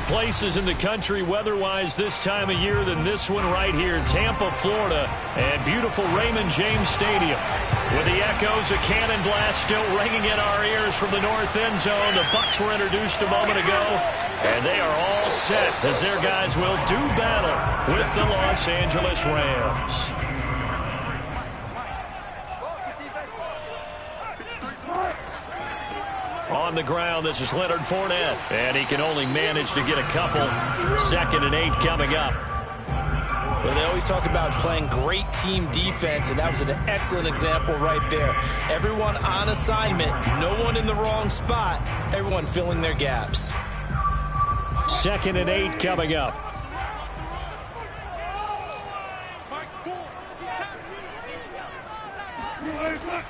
places in the country weather-wise this time of year than this one right here in Tampa, Florida, and beautiful Raymond James Stadium. With the echoes of cannon blast still ringing in our ears from the north end zone, the Bucs were introduced a moment ago, and they are all set as their guys will do battle with the Los Angeles Rams. On the ground, this is Leonard Fournette, and he can only manage to get a couple. 2nd and 8 coming up. Well, they always talk about playing great team defense, and that was an excellent example right there. Everyone on assignment, no one in the wrong spot, everyone filling their gaps. 2nd and 8 coming up.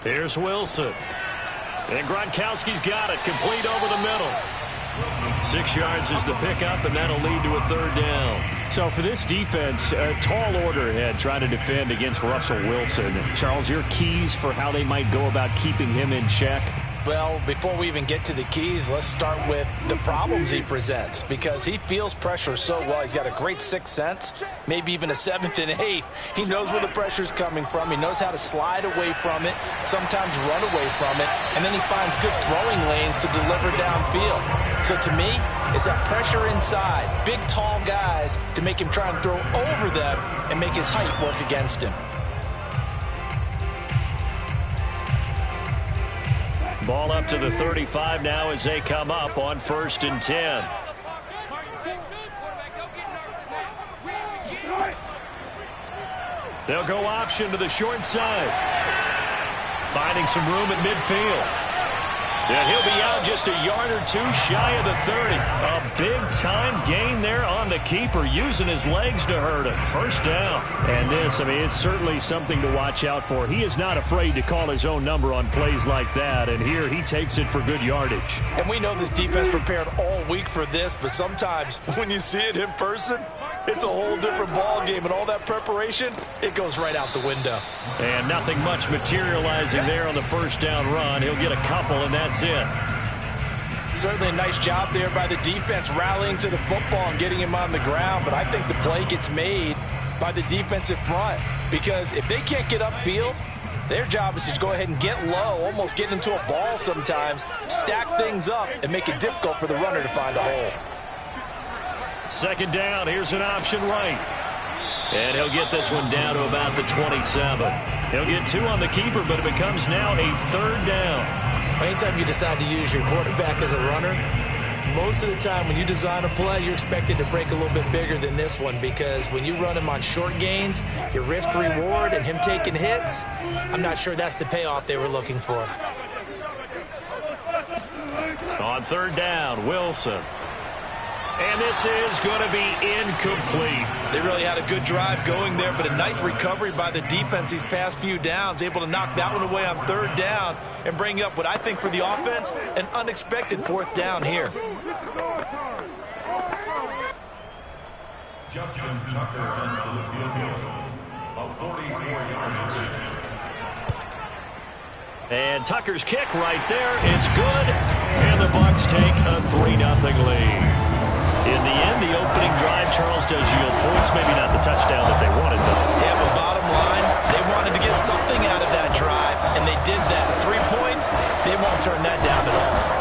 Here's Wilson. And Gronkowski's got it, complete over the middle. 6 yards is the pickup, and that'll lead to a 3rd down. So for this defense, a tall order ahead trying to defend against Russell Wilson. Charles, your keys for how they might go about keeping him in check? Well, before we even get to the keys, let's start with the problems he presents, because he feels pressure so well. He's got a great 6th sense, maybe even a 7th and 8th. He knows where the pressure's coming from. He knows how to slide away from it, sometimes run away from it, and then he finds good throwing lanes to deliver downfield. So to me, it's that pressure inside, big, tall guys to make him try and throw over them and make his height work against him. Ball up to the 35 now as they come up on 1st and 10. They'll go option to the short side. Finding some room at midfield. And he'll be out just a yard or 2 shy of the 30. A big-time gain there on the keeper, using his legs to hurt him. 1st down. And this, I mean, it's certainly something to watch out for. He is not afraid to call his own number on plays like that, and here he takes it for good yardage. And we know this defense prepared all week for this, but sometimes when you see it in person, it's a whole different ball game, and all that preparation, it goes right out the window. And nothing much materializing there on the 1st down run. He'll get a couple, and that's it. Certainly a nice job there by the defense rallying to the football and getting him on the ground, but I think the play gets made by the defensive front, because if they can't get upfield, their job is to go ahead and get low, almost get into a ball sometimes, stack things up, and make it difficult for the runner to find a hole. 2nd down, here's an option right. And he'll get this one down to about the 27. He'll get 2 on the keeper, but it becomes now a 3rd down. Anytime you decide to use your quarterback as a runner, most of the time when you design a play, you're expected to break a little bit bigger than this one, because when you run him on short gains, your risk-reward and him taking hits, I'm not sure that's the payoff they were looking for. On 3rd down, Wilson. And this is going to be incomplete. They really had a good drive going there, but a nice recovery by the defense these past few downs, able to knock that one away on 3rd down and bring up what I think for the offense, an unexpected 4th down here. Justin Tucker on the field goal of 44 yards. And Tucker's kick right there. It's good. And the Bucs take a 3-0 lead. In the end, the opening drive, Charles, does yield points. Maybe not the touchdown that they wanted, though. Yeah, but bottom line, they wanted to get something out of that drive, and they did that. 3 points, they won't turn that down at all.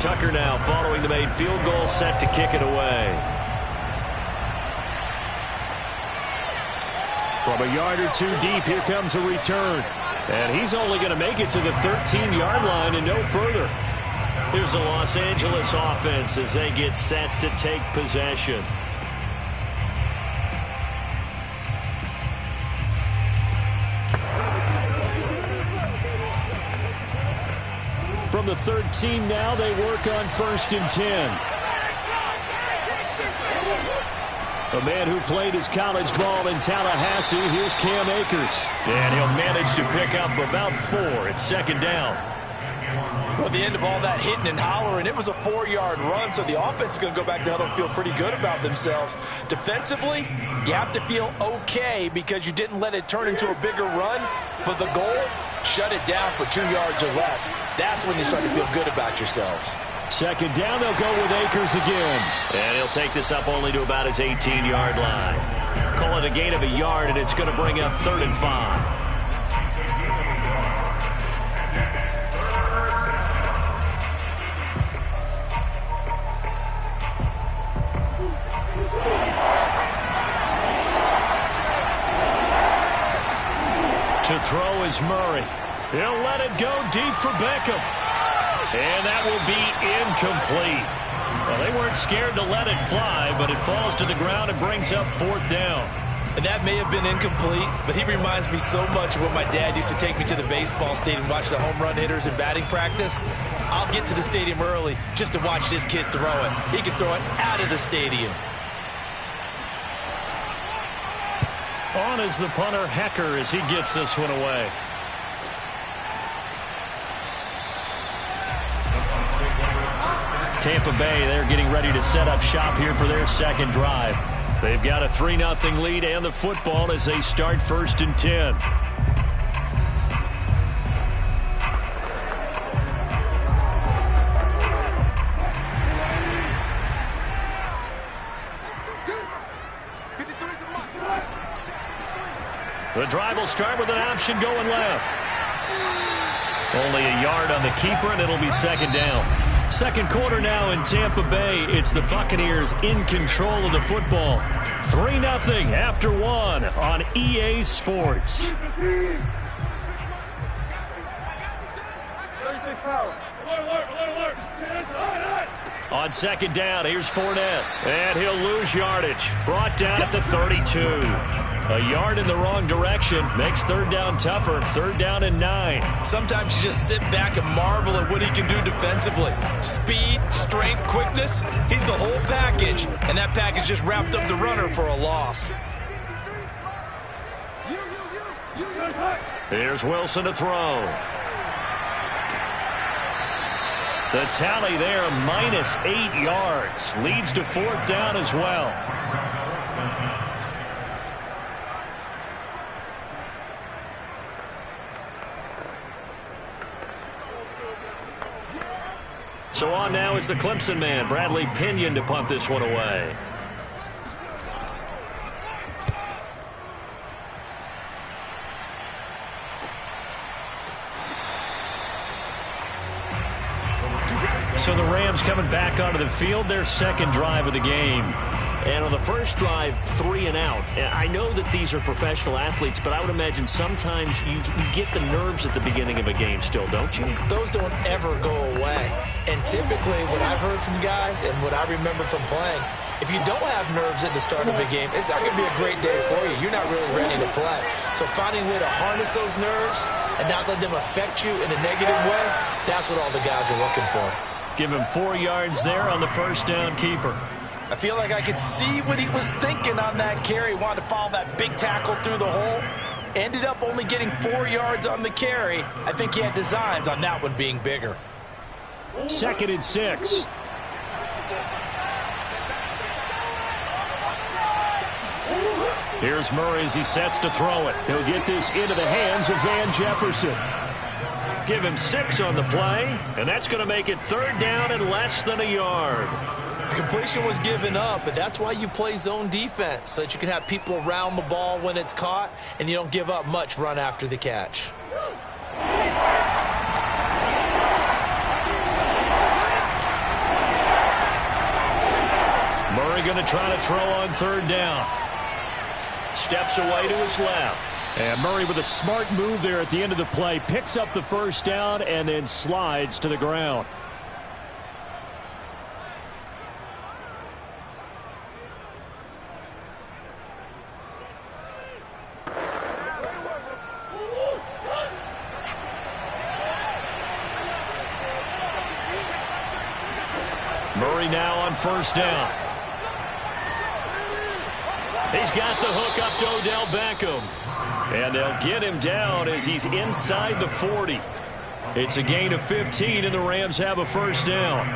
Tucker now following the made field goal, set to kick it away. From a yard or 2 deep, here comes a return. And he's only going to make it to the 13-yard line and no further. Here's the Los Angeles offense as they get set to take possession. from the 13 now. They work on 1st and 10. A man who played his college ball in Tallahassee, here's Cam Akers. And he'll manage to pick up about 4. It's 2nd down. Well, at the end of all that hitting and hollering, it was a 4-yard run, so the offense is going to go back to huddle and feel pretty good about themselves. Defensively, you have to feel okay because you didn't let it turn into a bigger run, but the goal, shut it down for 2 yards or less. That's when you start to feel good about yourselves. 2nd down, they'll go with Akers again. And he'll take this up only to about his 18-yard line. Call it a gain of a yard, and it's going to bring up 3rd and 5. To throw is Murray. He'll let it go deep for Beckham. And that will be incomplete. Well, they weren't scared to let it fly, but it falls to the ground and brings up 4th down. And that may have been incomplete, but he reminds me so much of when my dad used to take me to the baseball stadium and watch the home run hitters in batting practice. I'll get to the stadium early just to watch this kid throw it. He can throw it out of the stadium. On is the punter, Hecker, as he gets this one away. Tampa Bay, they're getting ready to set up shop here for their 2nd drive. They've got a 3-0 lead and the football as they start 1st and 10. The drive will start with an option going left. Only a yard on the keeper, and it'll be 2nd down. 2nd quarter now in Tampa Bay. It's the Buccaneers in control of the football. 3-0 after 1 on EA Sports. On 2nd down, here's Fournette. And he'll lose yardage. Brought down at the 32. A yard in the wrong direction makes 3rd down tougher. 3rd down and 9. Sometimes you just sit back and marvel at what he can do defensively. Speed, strength, quickness. He's the whole package. And that package just wrapped up the runner for a loss. Here's Wilson to throw. The tally there, minus 8 yards. Leads to 4th down as well. So on now is the Clemson man, Bradley Pinion, to punt this one away. So the Rams coming back onto the field, their 2nd drive of the game. And on the first drive, 3 and out. I know that these are professional athletes, but I would imagine sometimes you get the nerves at the beginning of a game still, don't you? Those don't ever go away. And typically what I've heard from guys and what I remember from playing, if you don't have nerves at the start of a game, it's not going to be a great day for you. You're not really ready to play. So finding a way to harness those nerves and not let them affect you in a negative way, that's what all the guys are looking for. Give him 4 yards there on the 1st down keeper. I feel like I could see what he was thinking on that carry. Wanted to follow that big tackle through the hole. Ended up only getting 4 yards on the carry. I think he had designs on that one being bigger. 2nd and 6. Here's Murray as he sets to throw it. He'll get this into the hands of Van Jefferson. Give him 6 on the play, and that's going to make it 3rd down and less than a yard. The completion was given up, but that's why you play zone defense, so that you can have people around the ball when it's caught, and you don't give up much run after the catch. Murray going to try to throw on 3rd down. Steps away to his left. And Murray with a smart move there at the end of the play. Picks up the 1st down and then slides to the ground. Murray now on first down. He's got the hook up to Odell Beckham. And they'll get him down as he's inside the 40. It's a gain of 15, and the Rams have a first down.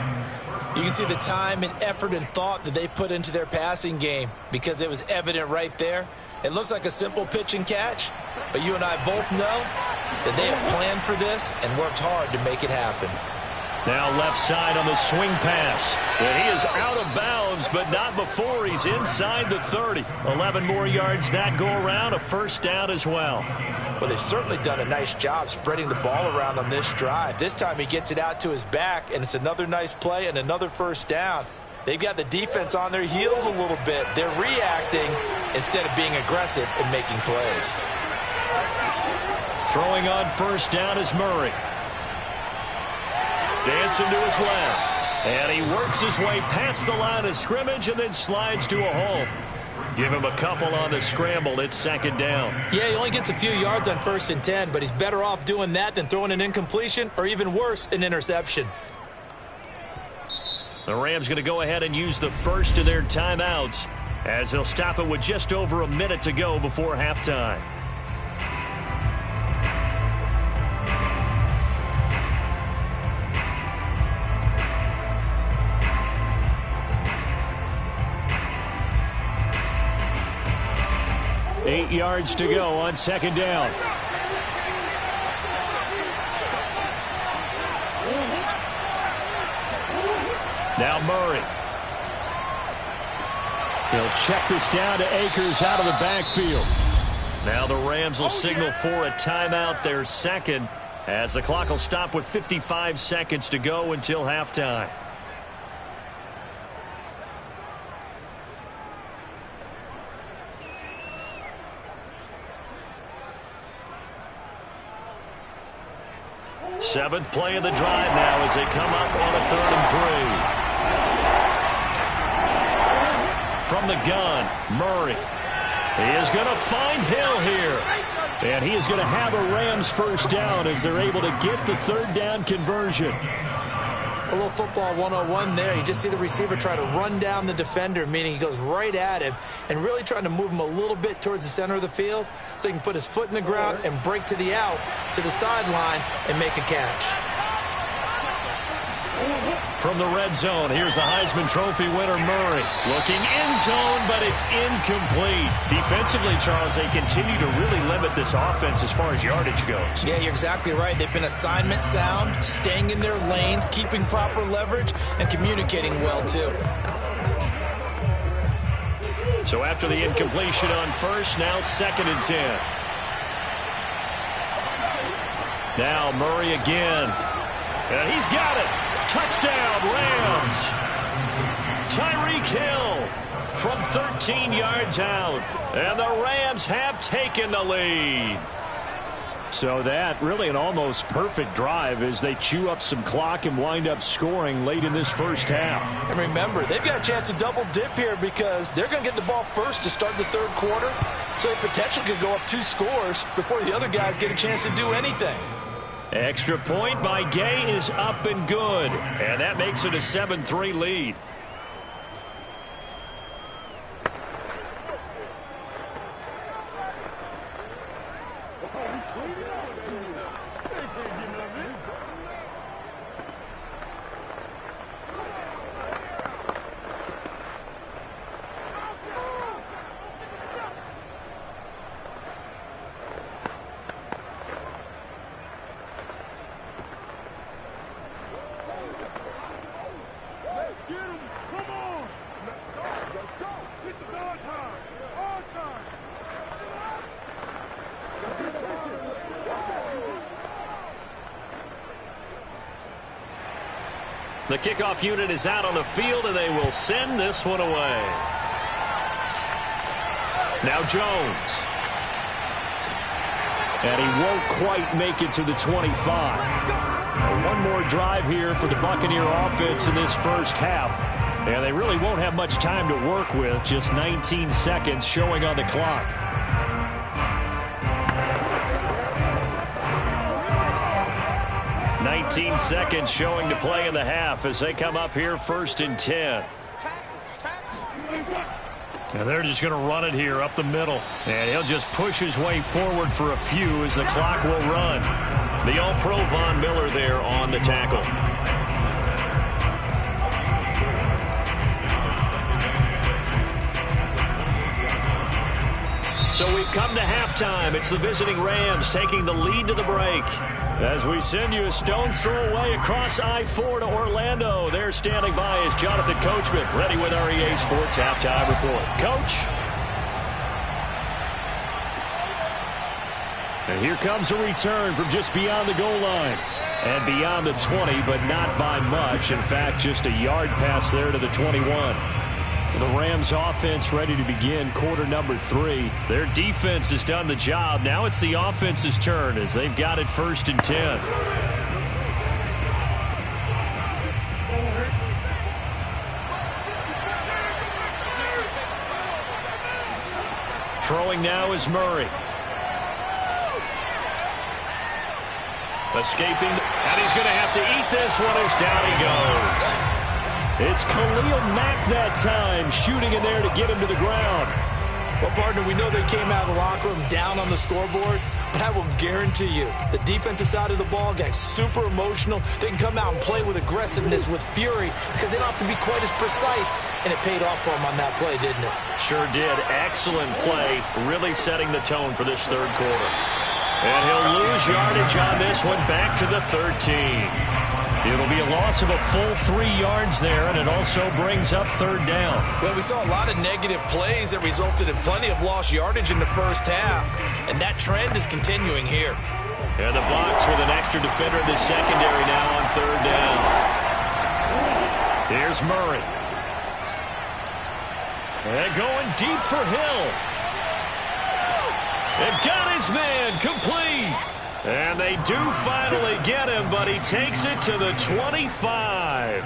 You can see the time and effort and thought that they've put into their passing game because it was evident right there. It looks like a simple pitch and catch, but you and I both know that they have planned for this and worked hard to make it happen. Now left side on the swing pass. And he is out of bounds, but not before he's inside the 30. 11 more yards that go around, a first down as well. Well, they've certainly done a nice job spreading the ball around on this drive. This time he gets it out to his back, and it's another nice play and another first down. They've got the defense on their heels a little bit. They're reacting instead of being aggressive and making plays. Throwing on first down is Murray. Dancing to his left. And he works his way past the line of scrimmage and then slides to a halt. Give him a couple on the scramble. It's second down. Yeah, he only gets a few yards on 1st and 10, but he's better off doing that than throwing an incompletion or even worse, an interception. The Rams going to go ahead and use the first of their timeouts as they'll stop it with just over a minute to go before halftime. Eight yards to go on second down. Now Murray. He'll check this down to Akers out of the backfield. Now the Rams will signal for a timeout, their second, as the clock will stop with 55 seconds to go until halftime. Seventh play of the drive now as they come up on a 3rd and 3. From the gun, Murray. He is going to find Hill here. And he is going to have a Rams first down as they're able to get the 3rd down conversion. A little football 101 there. You just see the receiver try to run down the defender, meaning he goes right at him and really trying to move him a little bit towards the center of the field so he can put his foot in the ground and break to the out, to the sideline, and make a catch. From the red zone, here's the Heisman Trophy winner, Murray. Looking end zone, but it's incomplete. Defensively, Charles, they continue to really limit this offense as far as yardage goes. Yeah, you're exactly right. They've been assignment sound, staying in their lanes, keeping proper leverage, and communicating well, too. So after the incompletion on first, now 2nd and 10. Now Murray again. And he's got it. Touchdown, Rams. Tyreek Hill from 13 yards out. And the Rams have taken the lead. So that really an almost perfect drive as they chew up some clock and wind up scoring late in this first half. And remember, they've got a chance to double dip here because they're going to get the ball first to start the 3rd quarter. So they potentially could go up 2 scores before the other guys get a chance to do anything. Extra point by Gay is up and good. And that makes it a 7-3 lead. The kickoff unit is out on the field, and they will send this one away. Now Jones. And he won't quite make it to the 25. One more drive here for the Buccaneer offense in this first half. And they really won't have much time to work with, just 19 seconds showing on the clock. 18 seconds showing to play in the half as they come up here 1st and 10. And they're just going to run it here up the middle. And he'll just push his way forward for a few as the clock will run. The All-Pro Von Miller there on the tackle. So we've come to halftime. It's the visiting Rams taking the lead to the break. As we send you a stone's throw away across I-4 to Orlando. There standing by is Jonathan Coachman, ready with our EA Sports Halftime Report. Coach. And here comes a return from just beyond the goal line. And beyond the 20, but not by much. In fact, just a yard pass there to the 21. The Rams offense ready to begin quarter number 3. Their defense has done the job. Now it's the offense's turn as they've got it 1st and 10. Throwing now is Murray. Escaping, and he's going to have to eat this one as down he goes. It's Khalil Mack that time, shooting in there to get him to the ground. Well, partner, we know they came out of the locker room down on the scoreboard, but I will guarantee you the defensive side of the ball got super emotional. They can come out and play with aggressiveness, with fury, because they don't have to be quite as precise, and it paid off for them on that play, didn't it? Sure did. Excellent play, really setting the tone for this third quarter. And he'll lose yardage on this one back to the 13. It'll be a loss of a full 3 yards there, and it also brings up 3rd down. Well, we saw a lot of negative plays that resulted in plenty of lost yardage in the first half, and that trend is continuing here. And the box with an extra defender in the secondary now on 3rd down. Here's Murray. And going deep for Hill. And got his man complete. And they do finally get him, but he takes it to the 25.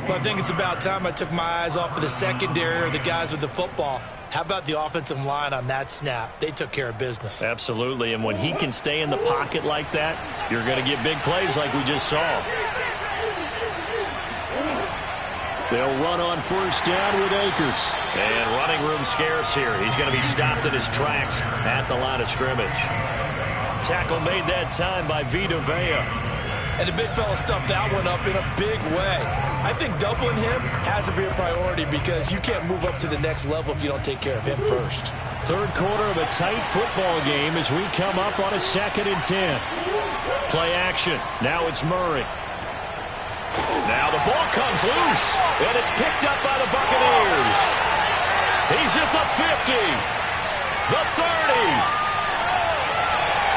But I think it's about time I took my eyes off of the secondary or the guys with the football. How about the offensive line on that snap? They took care of business. Absolutely, and when he can stay in the pocket like that, you're going to get big plays like we just saw. They'll run on 1st down with Akers. And running room scarce here. He's going to be stopped in his tracks at the line of scrimmage. Tackle made that time by Vita Vea. And the big fella stuffed that one up in a big way. I think doubling him has to be a priority because you can't move up to the next level if you don't take care of him first. Third quarter of a tight football game as we come up on a 2nd and 10. Play action. Now it's Murray. Now the ball comes loose, and it's picked up by the Buccaneers. He's at the 50, the 30,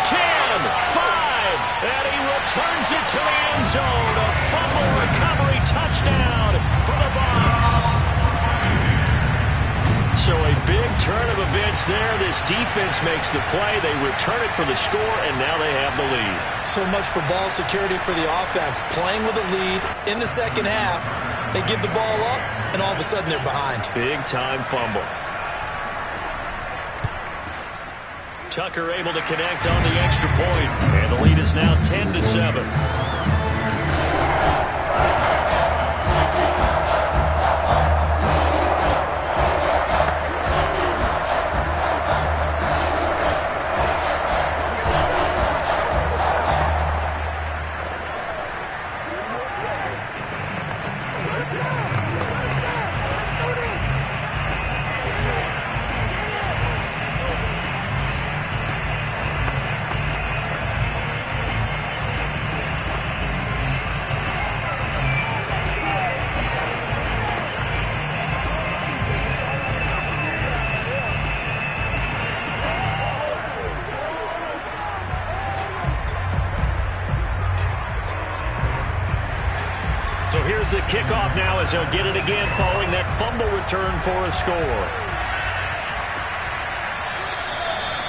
10, 5, and he returns it to the end zone. A fumble recovery touchdown for the Bucs. So a big turn of events there. This defense makes the play. They return it for the score, and now they have the lead. So much for ball security for the offense. Playing with a lead in the second half, they give the ball up, and all of a sudden they're behind. Big-time fumble. Tucker able to connect on the extra point, and the lead is now 10-7. So here's the kickoff now as he'll get it again following that fumble return for a score.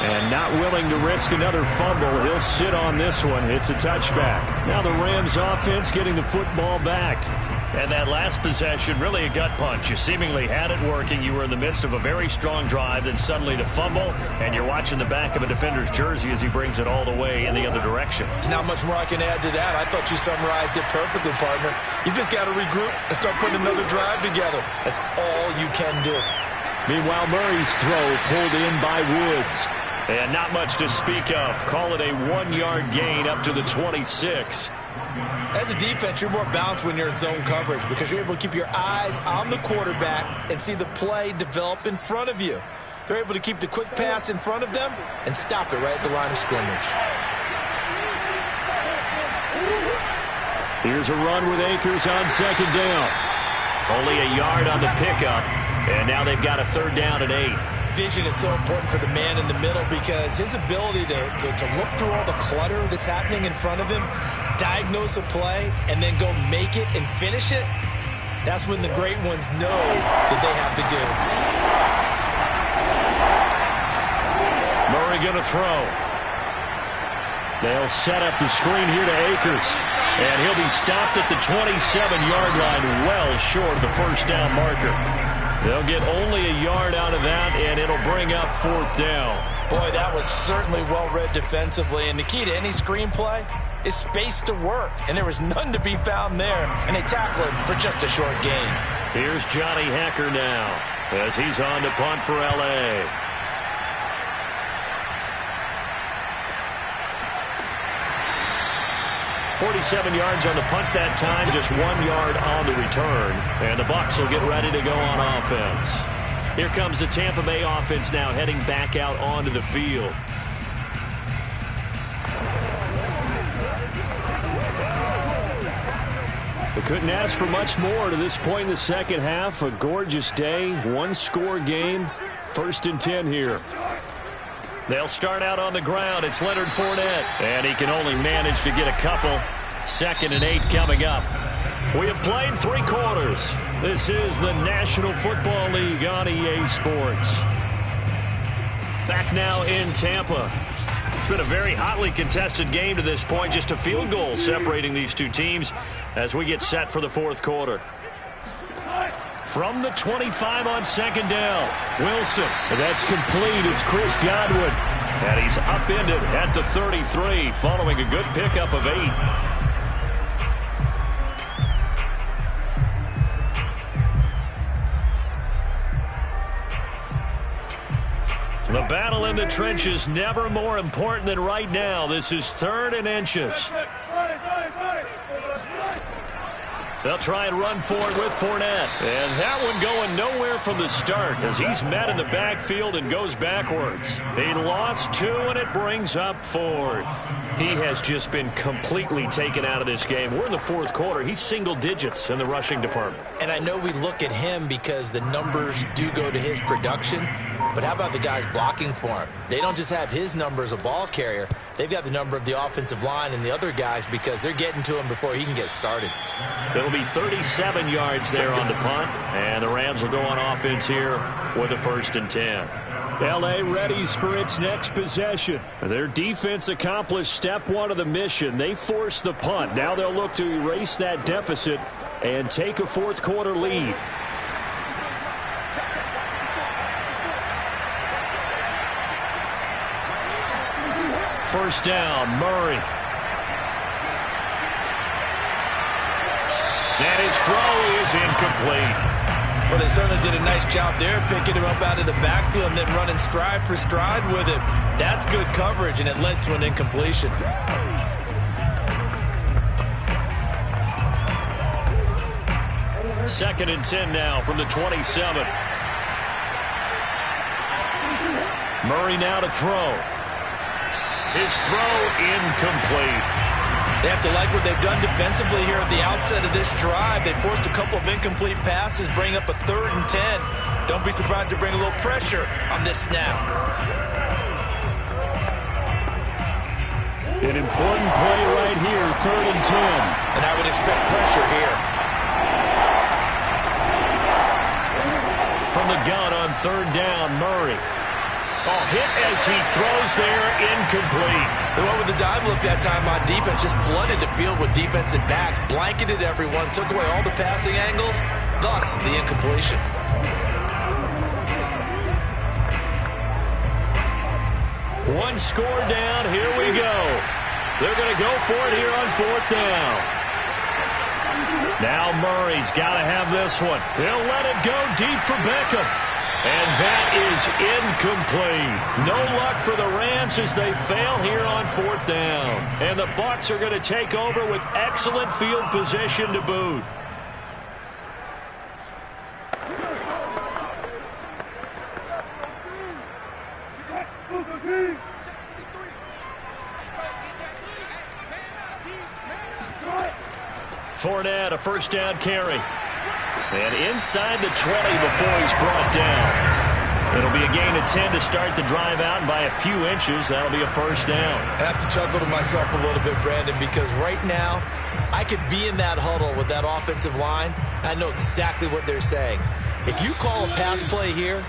And not willing to risk another fumble, he'll sit on this one. It's a touchback. Now the Rams offense getting the football back. And that last possession, really a gut punch. You seemingly had it working. You were in the midst of a very strong drive, then suddenly the fumble, and you're watching the back of a defender's jersey as he brings it all the way in the other direction. There's not much more I can add to that. I thought you summarized it perfectly, partner. You've just got to regroup and start putting another drive together. That's all you can do. Meanwhile, Murray's throw pulled in by Woods. And not much to speak of. Call it a 1-yard gain up to the 26. As a defense, you're more balanced when you're in zone coverage because you're able to keep your eyes on the quarterback and see the play develop in front of you. They're able to keep the quick pass in front of them and stop it right at the line of scrimmage. Here's a run with Akers on second down. Only a yard on the pickup, and now they've got a 3rd down and 8. Vision is so important for the man in the middle because his ability to look through all the clutter that's happening in front of him, diagnose a play, and then go make it and finish it, that's when the great ones know that they have the goods. Murray going to throw. They'll set up the screen here to Akers. And he'll be stopped at the 27-yard line, well short of the 1st down marker. They'll get only a yard out of that, and it'll bring up 4th down. Boy, that was certainly well-read defensively. And the key to any screenplay is space to work. And there was none to be found there. And they tackle him for just a short gain. Here's Johnny Hekker now as he's on to punt for L.A. 47 yards on the punt that time, just 1 yard on the return. And the Bucs will get ready to go on offense. Here comes the Tampa Bay offense now heading back out onto the field. We couldn't ask for much more to this point in the second half. A gorgeous day, 1-score game, 1st and 10 here. They'll start out on the ground. It's Leonard Fournette. And he can only manage to get a couple. 2nd and 8 coming up. We have played 3 quarters. This is the National Football League on EA Sports. Back now in Tampa. It's been a very hotly contested game to this point. Just a field goal separating these two teams as we get set for the 4th quarter. From the 25 on 2nd down, Wilson. That's complete. It's Chris Godwin. And he's upended at the 33 following a good pickup of 8. The battle in the trenches never more important than right now. This is 3rd and inches. They'll try and run for it with Fournette. And that one going nowhere from the start as he's met in the backfield and goes backwards. He lost 2, and it brings up 4th. He has just been completely taken out of this game. We're in the 4th quarter. He's single digits in the rushing department. And I know we look at him because the numbers do go to his production. But how about the guys blocking for him? They don't just have his number as a ball carrier. They've got the number of the offensive line and the other guys because they're getting to him before he can get started. It'll be 37 yards there on the punt. And the Rams will go on offense here with a 1st and 10. L.A. readies for its next possession. Their defense accomplished step 1 of the mission. They forced the punt. Now they'll look to erase that deficit and take a 4th quarter lead. First down, Murray. And his throw is incomplete. Well, they certainly did a nice job there, picking him up out of the backfield and then running stride for stride with him. That's good coverage, and it led to an incompletion. Second and 10 now from the 27. Murray now to throw. His throw incomplete. They have to like what they've done defensively here at the outset of this drive. They forced a couple of incomplete passes, bring up a 3rd and 10. Don't be surprised to bring a little pressure on this snap. An important play right here, 3rd and 10. And I would expect pressure here. From the gun on 3rd down, Murray. Oh, hit as he throws there, incomplete. They went with the dime look that time on defense, just flooded the field with defensive backs, blanketed everyone, took away all the passing angles, thus the incompletion. One score down, here we go. They're going to go for it here on fourth down. Now Murray's got to have this one. He'll let it go deep for Beckham. And that is incomplete. No luck for the Rams as they fail here on fourth down. And the Bucs are going to take over with excellent field position to boot. Fournette, a first down carry. And inside the 20 before he's brought down. It'll be a gain of 10 to start the drive out, and by a few inches, that'll be a first down. I have to chuckle to myself a little bit, Brandon, because right now, I could be in that huddle with that offensive line. I know exactly what they're saying. If you call a pass play here,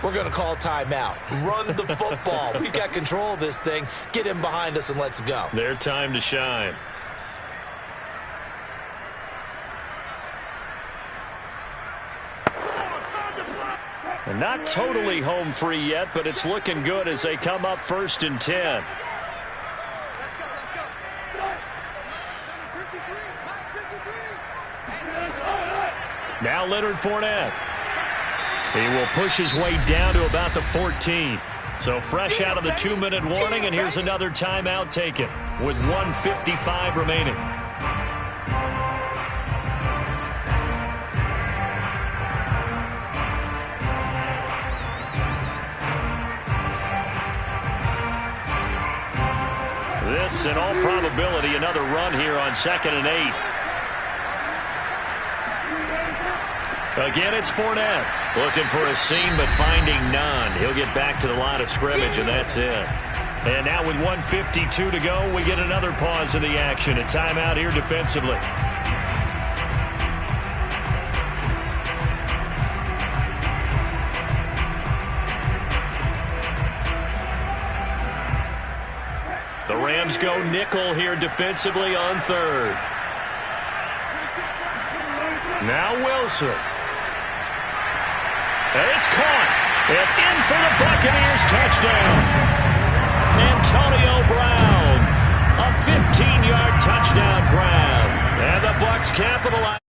we're going to call timeout. Run the football. We've got control of this thing. Get in behind us and let's go. Their time to shine. And not totally home free yet, but it's looking good as they come up first and 10. Now Leonard Fournette. He will push his way down to about the 14. So fresh out of the 2-minute warning, and here's another timeout taken with 1:55 remaining. This, in all probability, another run here on 2nd and 8. Again, it's Fournette. Looking for a seam, but finding none. He'll get back to the line of scrimmage, and that's it. And now with 1:52 to go, we get another pause in the action. A timeout here defensively. The Rams go nickel here defensively on 3rd. Now Wilson. And it's caught. And in for the Buccaneers touchdown. Antonio Brown. A 15-yard touchdown grab. And the Bucs capitalize.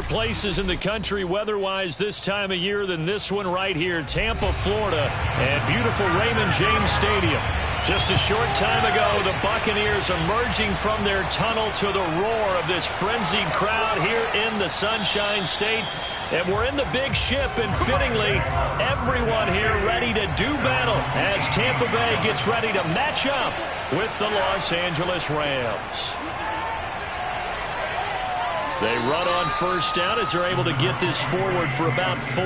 places in the country weather-wise this time of year than this one right here, Tampa, Florida, and beautiful Raymond James Stadium. Just a short time ago, the Buccaneers emerging from their tunnel to the roar of this frenzied crowd here in the Sunshine State. And we're in the big ship, and fittingly, everyone here ready to do battle as Tampa Bay gets ready to match up with the Los Angeles Rams. They run on first down as they're able to get this forward for about 4.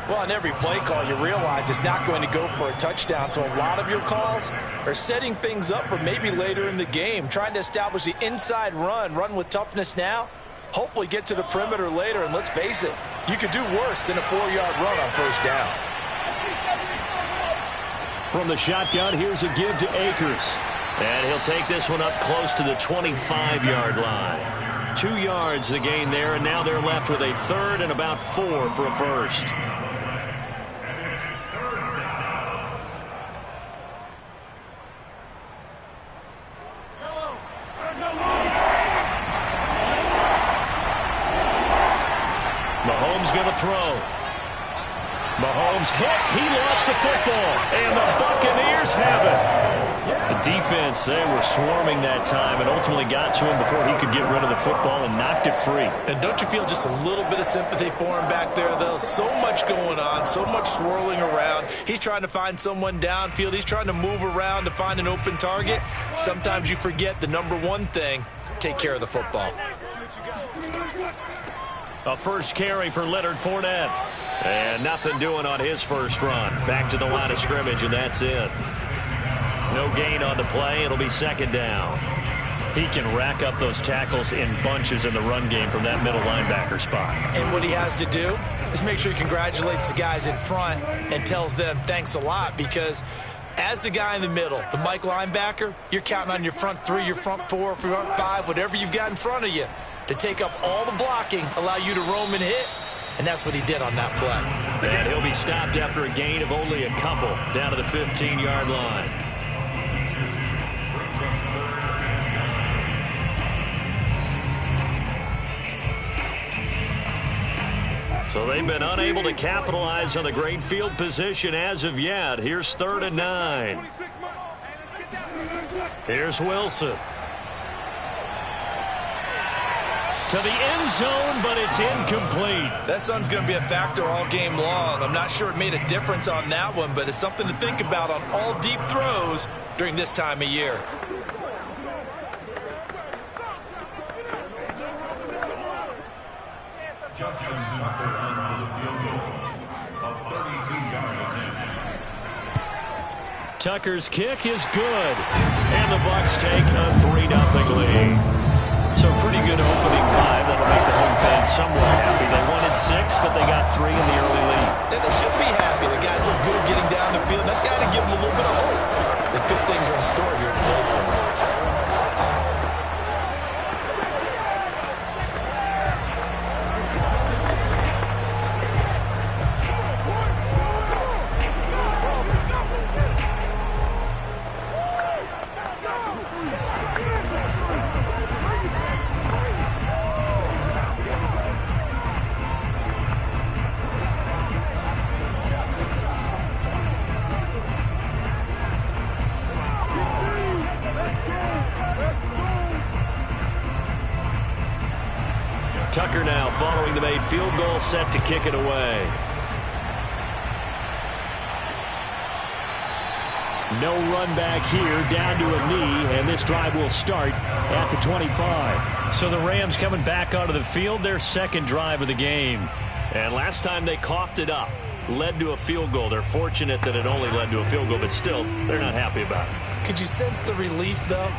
Well, on every play call, you realize it's not going to go for a touchdown. So a lot of your calls are setting things up for maybe later in the game, trying to establish the inside run with toughness now, hopefully get to the perimeter later. And let's face it, you could do worse than a 4-yard run on first down. From the shotgun, here's a give to Akers. And he'll take this one up close to the 25-yard line. 2 yards the gain there, and now they're left with a third and about 4 for a first. Mahomes going to throw. Mahomes hit. He lost the football, and the Buccaneers have it. The defense, they were swarming that time and ultimately got to him before he could get rid of the football and knocked it free. And don't you feel just a little bit of sympathy for him back there, though? So much going on, so much swirling around. He's trying to find someone downfield. He's trying to move around to find an open target. Sometimes you forget the number one thing, take care of the football. A first carry for Leonard Fournette. And nothing doing on his first run. Back to the line of scrimmage, and that's it. No gain on the play. It'll be second down. He can rack up those tackles in bunches in the run game from that middle linebacker spot. And what he has to do is make sure he congratulates the guys in front and tells them thanks a lot, because as the guy in the middle, the Mike linebacker, you're counting on your front 3, your front 4, front 5, whatever you've got in front of you to take up all the blocking, allow you to roam and hit. And that's what he did on that play. And he'll be stopped after a gain of only a couple down to the 15-yard line. So they've been unable to capitalize on the great field position as of yet. Here's 3rd and 9. Here's Wilson. To the end zone, but it's incomplete. That sun's going to be a factor all game long. I'm not sure it made a difference on that one, but it's something to think about on all deep throws during this time of year. Justin Tucker on for the field goal of 32-yard attempt. Tucker's kick is good, and the Bucs take a 3-0 lead. So pretty good opening drive. That'll make the home fans somewhat happy. They wanted 6, but they got 3 in the early lead. And they should be happy. The guys look good getting down the field. That's got to give them a little bit of hope that good things are in store here today for them. Tucker now following the made field goal, set to kick it away. No run back here, down to a knee, and this drive will start at the 25. So the Rams coming back onto the field, their second drive of the game. And last time they coughed it up, led to a field goal. They're fortunate that it only led to a field goal, but still, they're not happy about it. Could you sense the relief, though,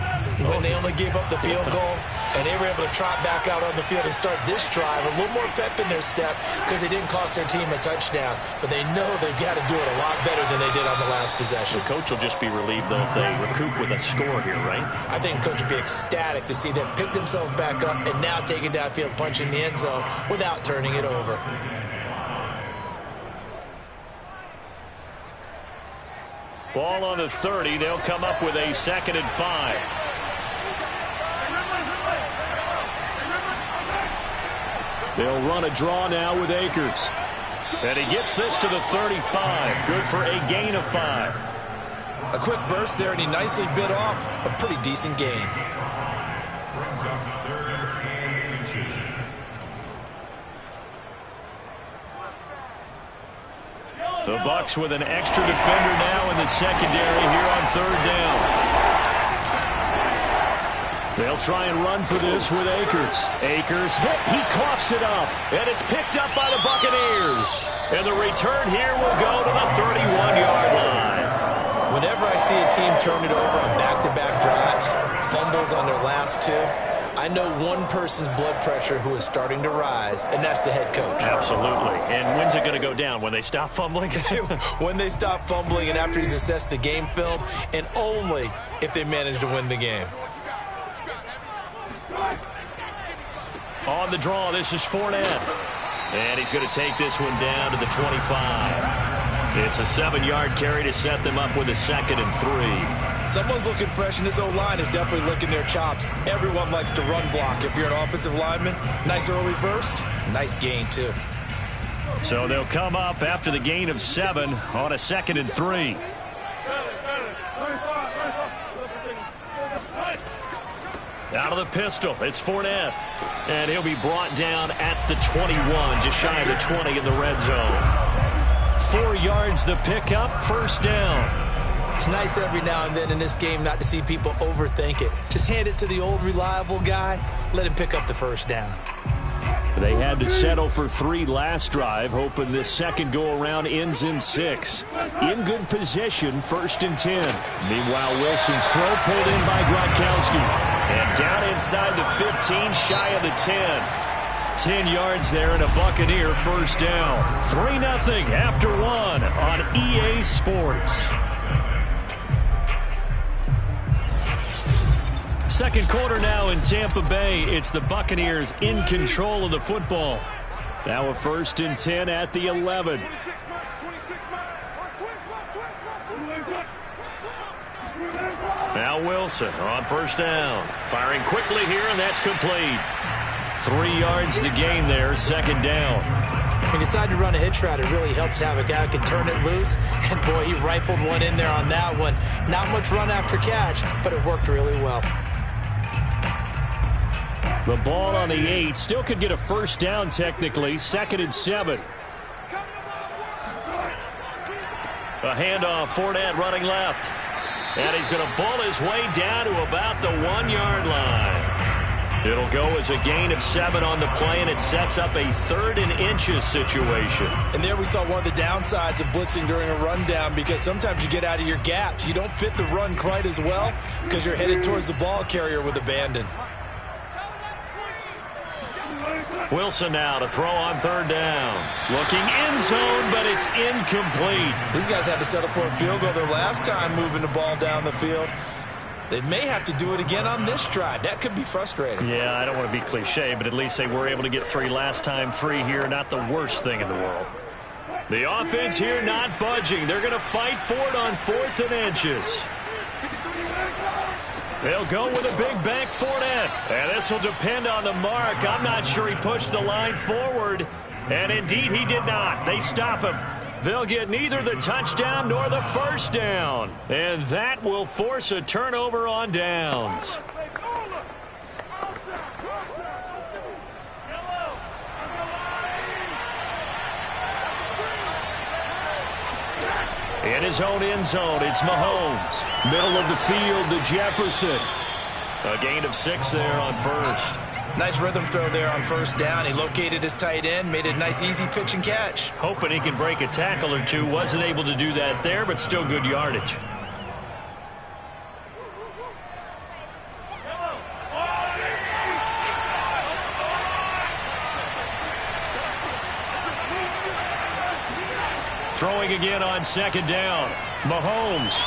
when they only gave up the field goal and they were able to trot back out on the field and start this drive? A little more pep in their step because they didn't cost their team a touchdown. But they know they've got to do it a lot better than they did on the last possession. The coach will just be relieved, though, if they recoup with a score here, right? I think the coach will be ecstatic to see them pick themselves back up and now take it downfield, punch in the end zone without turning it over. Ball on the 30. They'll come up with a 2nd and 5. They'll run a draw now with Akers. And he gets this to the 35. Good for a gain of 5. A quick burst there, and he nicely bit off a pretty decent gain. Brings up 3rd and inches. The Bucs with an extra defender now in the secondary here on 3rd down. They'll try and run for this with Akers. Akers hit. He coughs it up. And it's picked up by the Buccaneers. And the return here will go to the 31-yard line. Whenever I see a team turn it over on back-to-back drives, fumbles on their last 2, I know one person's blood pressure who is starting to rise, and that's the head coach. Absolutely. And when's it going to go down? When they stop fumbling? When they stop fumbling and after he's assessed the game film, and only if they manage to win the game. On the draw, this is Fournette. And he's going to take this one down to the 25. It's a 7-yard carry to set them up with a 2nd and 3. Someone's looking fresh, and this O-line is definitely licking their chops. Everyone likes to run block. If you're an offensive lineman, nice early burst, nice gain, too. So they'll come up after the gain of 7 on a 2nd and 3. Out of the pistol, it's Fournette. And he'll be brought down at the 21, just shy of the 20 in the red zone. 4 yards the pickup, 1st down. It's nice every now and then in this game not to see people overthink it. Just hand it to the old reliable guy, let him pick up the 1st down. They had to settle for 3 last drive, hoping this second go-around ends in 6. In good position, 1st and 10. Meanwhile, Wilson's throw pulled in by Gronkowski. And down inside the 15, shy of the 10. 10 yards there and a Buccaneer 1st down. 3-0 after 1 on EA Sports. Second quarter now in Tampa Bay. It's the Buccaneers in control of the football. Now a 1st and 10 at the 11. Now Wilson on 1st down. Firing quickly here, and that's complete. 3 yards the gain there, 2nd down. He decided to run a hitch route. It really helps to have a guy who can turn it loose. And, boy, he rifled one in there on that one. Not much run after catch, but it worked really well. The ball on the 8. Still could get a 1st down technically. 2nd and 7. A handoff. Fournette running left. And he's going to bull his way down to about the 1-yard line. It'll go as a gain of 7 on the play, and it sets up a 3rd and inches situation. And there we saw one of the downsides of blitzing during a rundown, because sometimes you get out of your gaps. You don't fit the run quite as well because you're headed towards the ball carrier with abandon. Wilson now to throw on 3rd down. Looking end zone, but it's incomplete. These guys had to settle for a field goal their last time moving the ball down the field. They may have to do it again on this drive. That could be frustrating. Yeah, I don't want to be cliche, but at least they were able to get 3 last time. 3 here, not the worst thing in the world. The offense here not budging. They're going to fight for it on 4th and inches. They'll go with a big bank Fournette. And this will depend on the mark. I'm not sure he pushed the line forward. And indeed he did not. They stop him. They'll get neither the touchdown nor the 1st down. And that will force a turnover on downs. In his own end zone, it's Mahomes. Middle of the field to Jefferson. A gain of 6 there on 1st. Nice rhythm throw there on 1st down. He located his tight end, made a nice easy pitch and catch. Hoping he could break a tackle or two. Wasn't able to do that there, but still good yardage. Throwing again on 2nd down. Mahomes.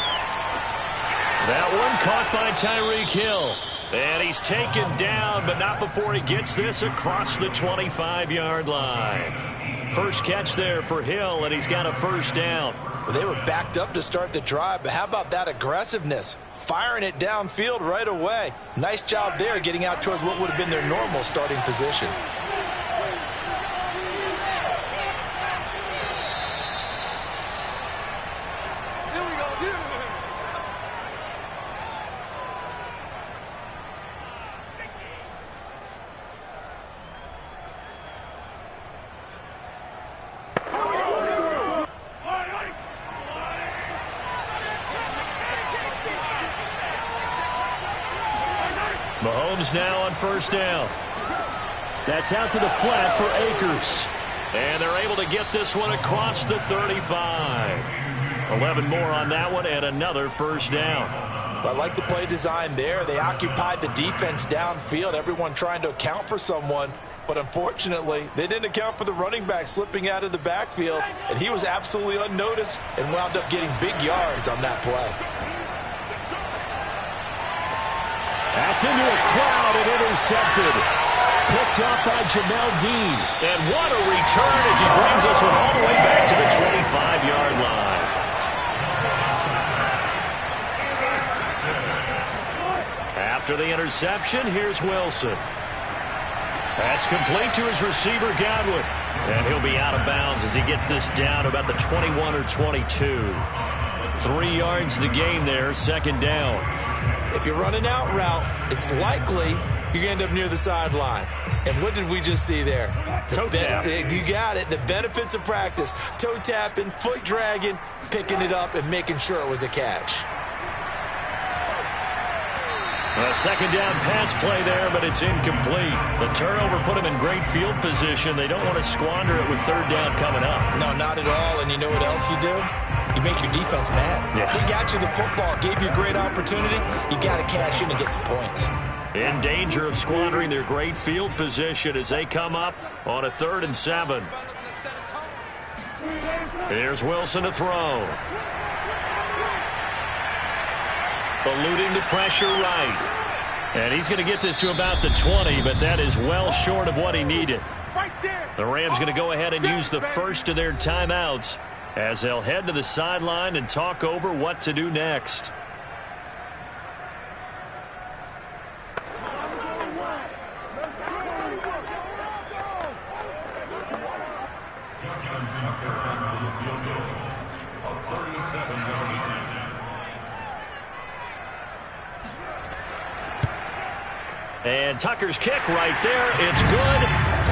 That one caught by Tyreek Hill. And he's taken down, but not before he gets this across the 25-yard line. First catch there for Hill, and he's got a 1st down. Well, they were backed up to start the drive, but how about that aggressiveness? Firing it downfield right away. Nice job there getting out towards what would have been their normal starting position. Mahomes now on first down. That's out to the flat for Akers. And they're able to get this one across the 35. 11 more on that one and another first down. I like the play design there. They occupied the defense downfield, everyone trying to account for someone. But unfortunately, they didn't account for the running back slipping out of the backfield, and he was absolutely unnoticed and wound up getting big yards on that play. That's into a crowd and intercepted. Picked up by Jamel Dean. And what a return as he brings us one all the way back to the 25-yard line. After the interception, here's Wilson. That's complete to his receiver, Godwin. And he'll be out of bounds as he gets this down to about the 21 or 22. 3 yards the game there, second down. If you're running out route, it's likely you're going to end up near the sideline. And what did we just see there? Toe tap. You got it. The benefits of practice. Toe tapping, foot dragging, picking it up, and making sure it was a catch. A second down pass play there, but it's incomplete. The turnover put them in great field position. They don't want to squander it with third down coming up. No, not at all. And you know what else you do? You make your defense mad. Yeah. They got you the football, gave you a great opportunity. You got to cash in and get some points. In danger of squandering their great field position as they come up on a 3rd and 7. Here's Wilson to throw. Eluding the pressure right. And he's going to get this to about the 20, but that is well short of what he needed. The Rams going to go ahead and use the first of their timeouts as they'll head to the sideline and talk over what to do next. And Tucker's kick right there. It's good.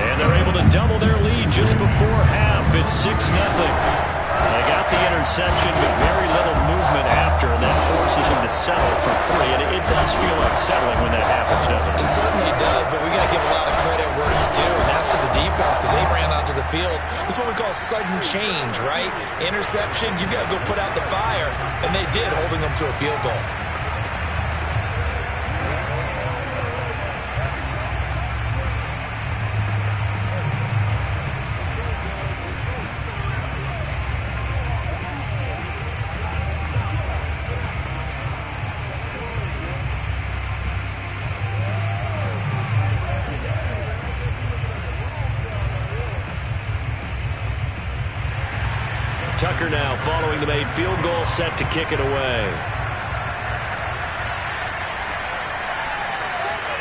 And they're able to double their lead just before half. It's 6-0. They got the interception, but very little movement after, and that forces them to settle for 3. And it does feel unsettling when that happens, doesn't it? It certainly does, but we got to give a lot of credit where it's due, and that's to the defense because they ran onto the field. This is what we call sudden change, right? Interception, you got to go put out the fire, and they did, holding them to a field goal. Tucker now following the made field goal, set to kick it away.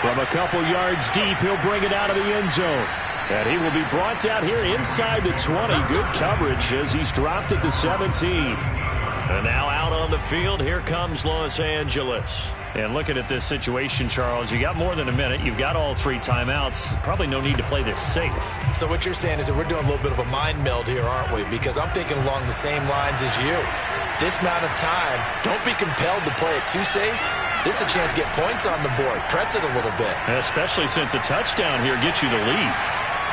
From a couple yards deep, he'll bring it out of the end zone. And he will be brought down here inside the 20. Good coverage as he's dropped at the 17. And now out on the field, here comes Los Angeles. And looking at this situation, Charles, you got more than a minute. You've got all 3 timeouts. Probably no need to play this safe. So what you're saying is that we're doing a little bit of a mind meld here, aren't we? Because I'm thinking along the same lines as you. This amount of time, don't be compelled to play it too safe. This is a chance to get points on the board. Press it a little bit. Especially since a touchdown here gets you the lead.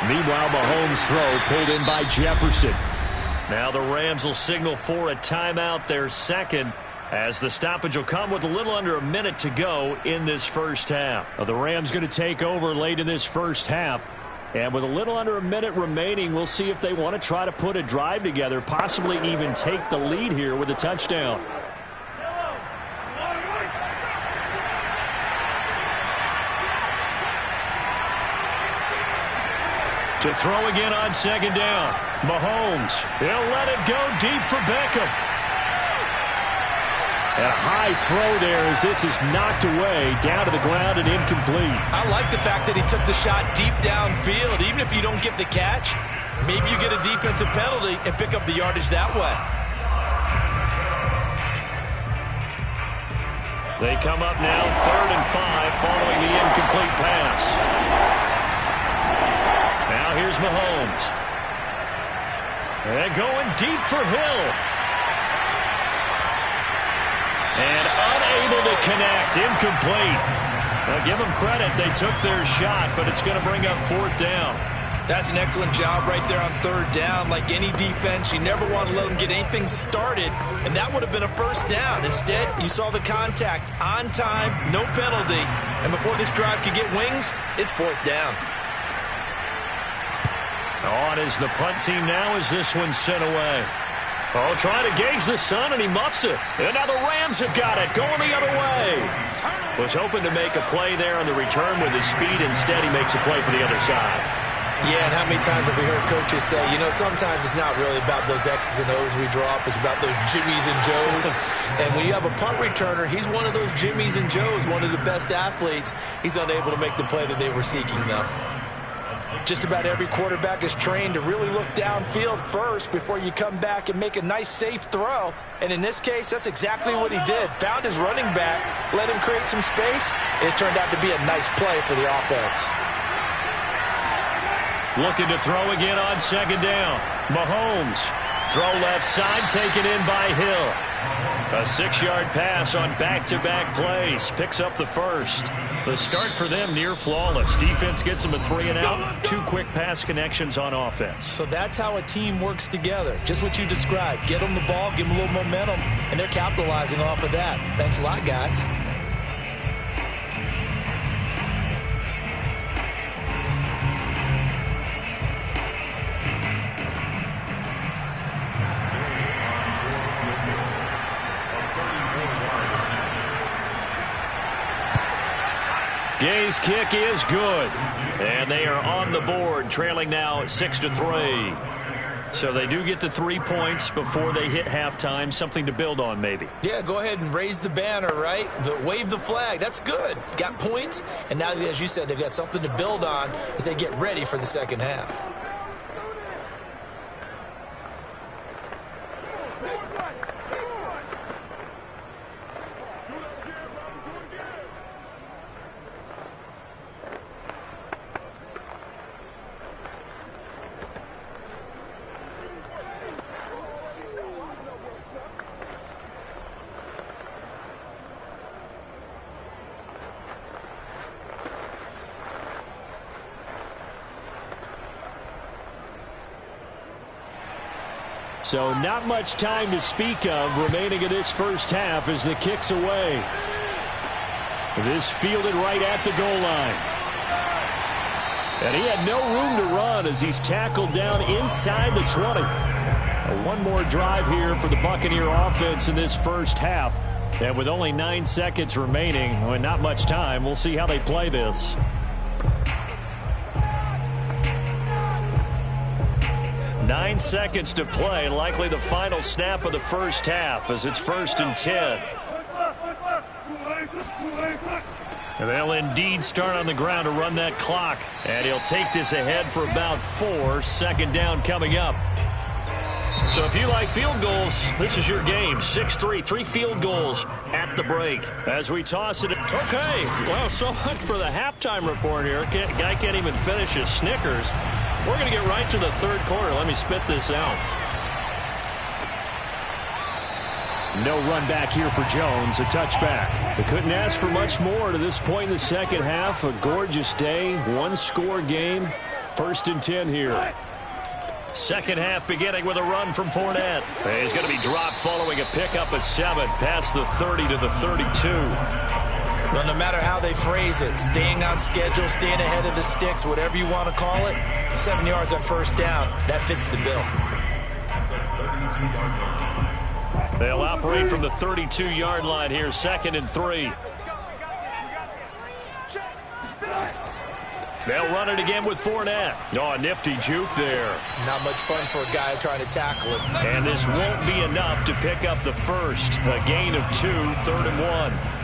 Meanwhile, Mahomes' throw pulled in by Jefferson. Now the Rams will signal for a timeout, their second, as the stoppage will come with a little under a minute to go in this first half. Now the Rams going to take over late in this first half. And with a little under a minute remaining, we'll see if they want to try to put a drive together, possibly even take the lead here with a touchdown. To throw again on second down. Mahomes, he'll let it go deep for Beckham. And a high throw there as this is knocked away, down to the ground and incomplete. I like the fact that he took the shot deep downfield. Even if you don't get the catch, maybe you get a defensive penalty and pick up the yardage that way. They come up now 3rd and 5 following the incomplete pass. Now here's Mahomes. And going deep for Hill. And unable to connect. Incomplete. Now give them credit. They took their shot, but it's going to bring up fourth down. That's an excellent job right there on third down. Like any defense, you never want to let them get anything started, and that would have been a first down. Instead, you saw the contact on time, no penalty, and before this drive could get wings, it's fourth down. On is the punt team now as this one's sent away. Oh, trying to gauge the sun, and he muffs it. And now the Rams have got it, going the other way. Was hoping to make a play there on the return with his speed. Instead, he makes a play for the other side. Yeah, and how many times have we heard coaches say, you know, sometimes it's not really about those X's and O's we draw up. It's about those Jimmies and Joes. And when you have a punt returner, he's one of those Jimmies and Joes, one of the best athletes. He's unable to make the play that they were seeking, though. Just about every quarterback is trained to really look downfield first before you come back and make a nice, safe throw. And in this case, that's exactly what he did. Found his running back, let him create some space, and it turned out to be a nice play for the offense. Looking to throw again on second down. Mahomes. Throw left side, taken in by Hill. A 6-yard pass on back-to-back plays. Picks up the first. The start for them near flawless. Defense gets them a 3-and-out. 2 quick pass connections on offense. So that's how a team works together. Just what you described. Get them the ball, give them a little momentum, and they're capitalizing off of that. Thanks a lot, guys. Gay's kick is good. And they are on the board, trailing now 6-3. So they do get the 3 points before they hit halftime. Something to build on, maybe. Yeah, go ahead and raise the banner, right? Wave the flag. That's good. Got points. And now, as you said, they've got something to build on as they get ready for the second half. So not much time to speak of remaining in this first half as the kick's away. This fielded right at the goal line. And he had no room to run as he's tackled down inside the 20. One more drive here for the Buccaneer offense in this first half. And with only 9 seconds remaining, and not much time, we'll see how they play this. Nine seconds to play, likely the final snap of the first half as it's 1st and 10. And they'll indeed start on the ground to run that clock. And he'll take this ahead for about 4. Second down coming up. So if you like field goals, this is your game. 6-3, 3 field goals at the break. As we toss it. Okay, well, so much for the halftime report here. Guy can't even finish his Snickers. We're going to get right to the third quarter. Let me spit this out. No run back here for Jones. A touchback. They couldn't ask for much more to this point in the second half. A gorgeous day. 1-score game. 1st and 10 here. Second half beginning with a run from Fournette. He's going to be dropped following a pickup of 7 past the 30 to the 32. Well, no matter how they phrase it, staying on schedule, staying ahead of the sticks, whatever you want to call it, 7 yards on first down, that fits the bill. They'll operate from the 32-yard line here, 2nd and 3. They'll run it again with Fournette. Oh, a nifty juke there. Not much fun for a guy trying to tackle it. And this won't be enough to pick up the first. A gain of 2, 3rd and 1.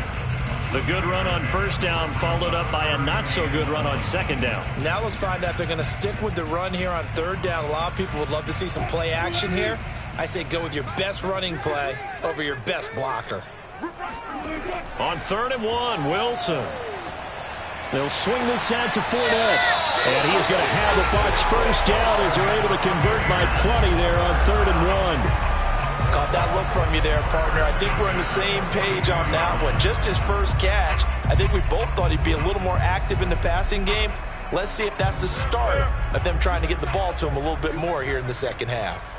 The good run on first down followed up by a not-so-good run on second down. Now let's find out if they're going to stick with the run here on third down. A lot of people would love to see some play action here. I say go with your best running play over your best blocker. On 3rd and 1, Wilson. They'll swing this out to Fournette. And he's going to have the Bucs first down as they're able to convert by plenty there on 3rd and 1. Caught that look from you there, partner. I think we're on the same page on that one. Just his first catch, I think we both thought he'd be a little more active in the passing game. Let's see if that's the start of them trying to get the ball to him a little bit more here in the second half.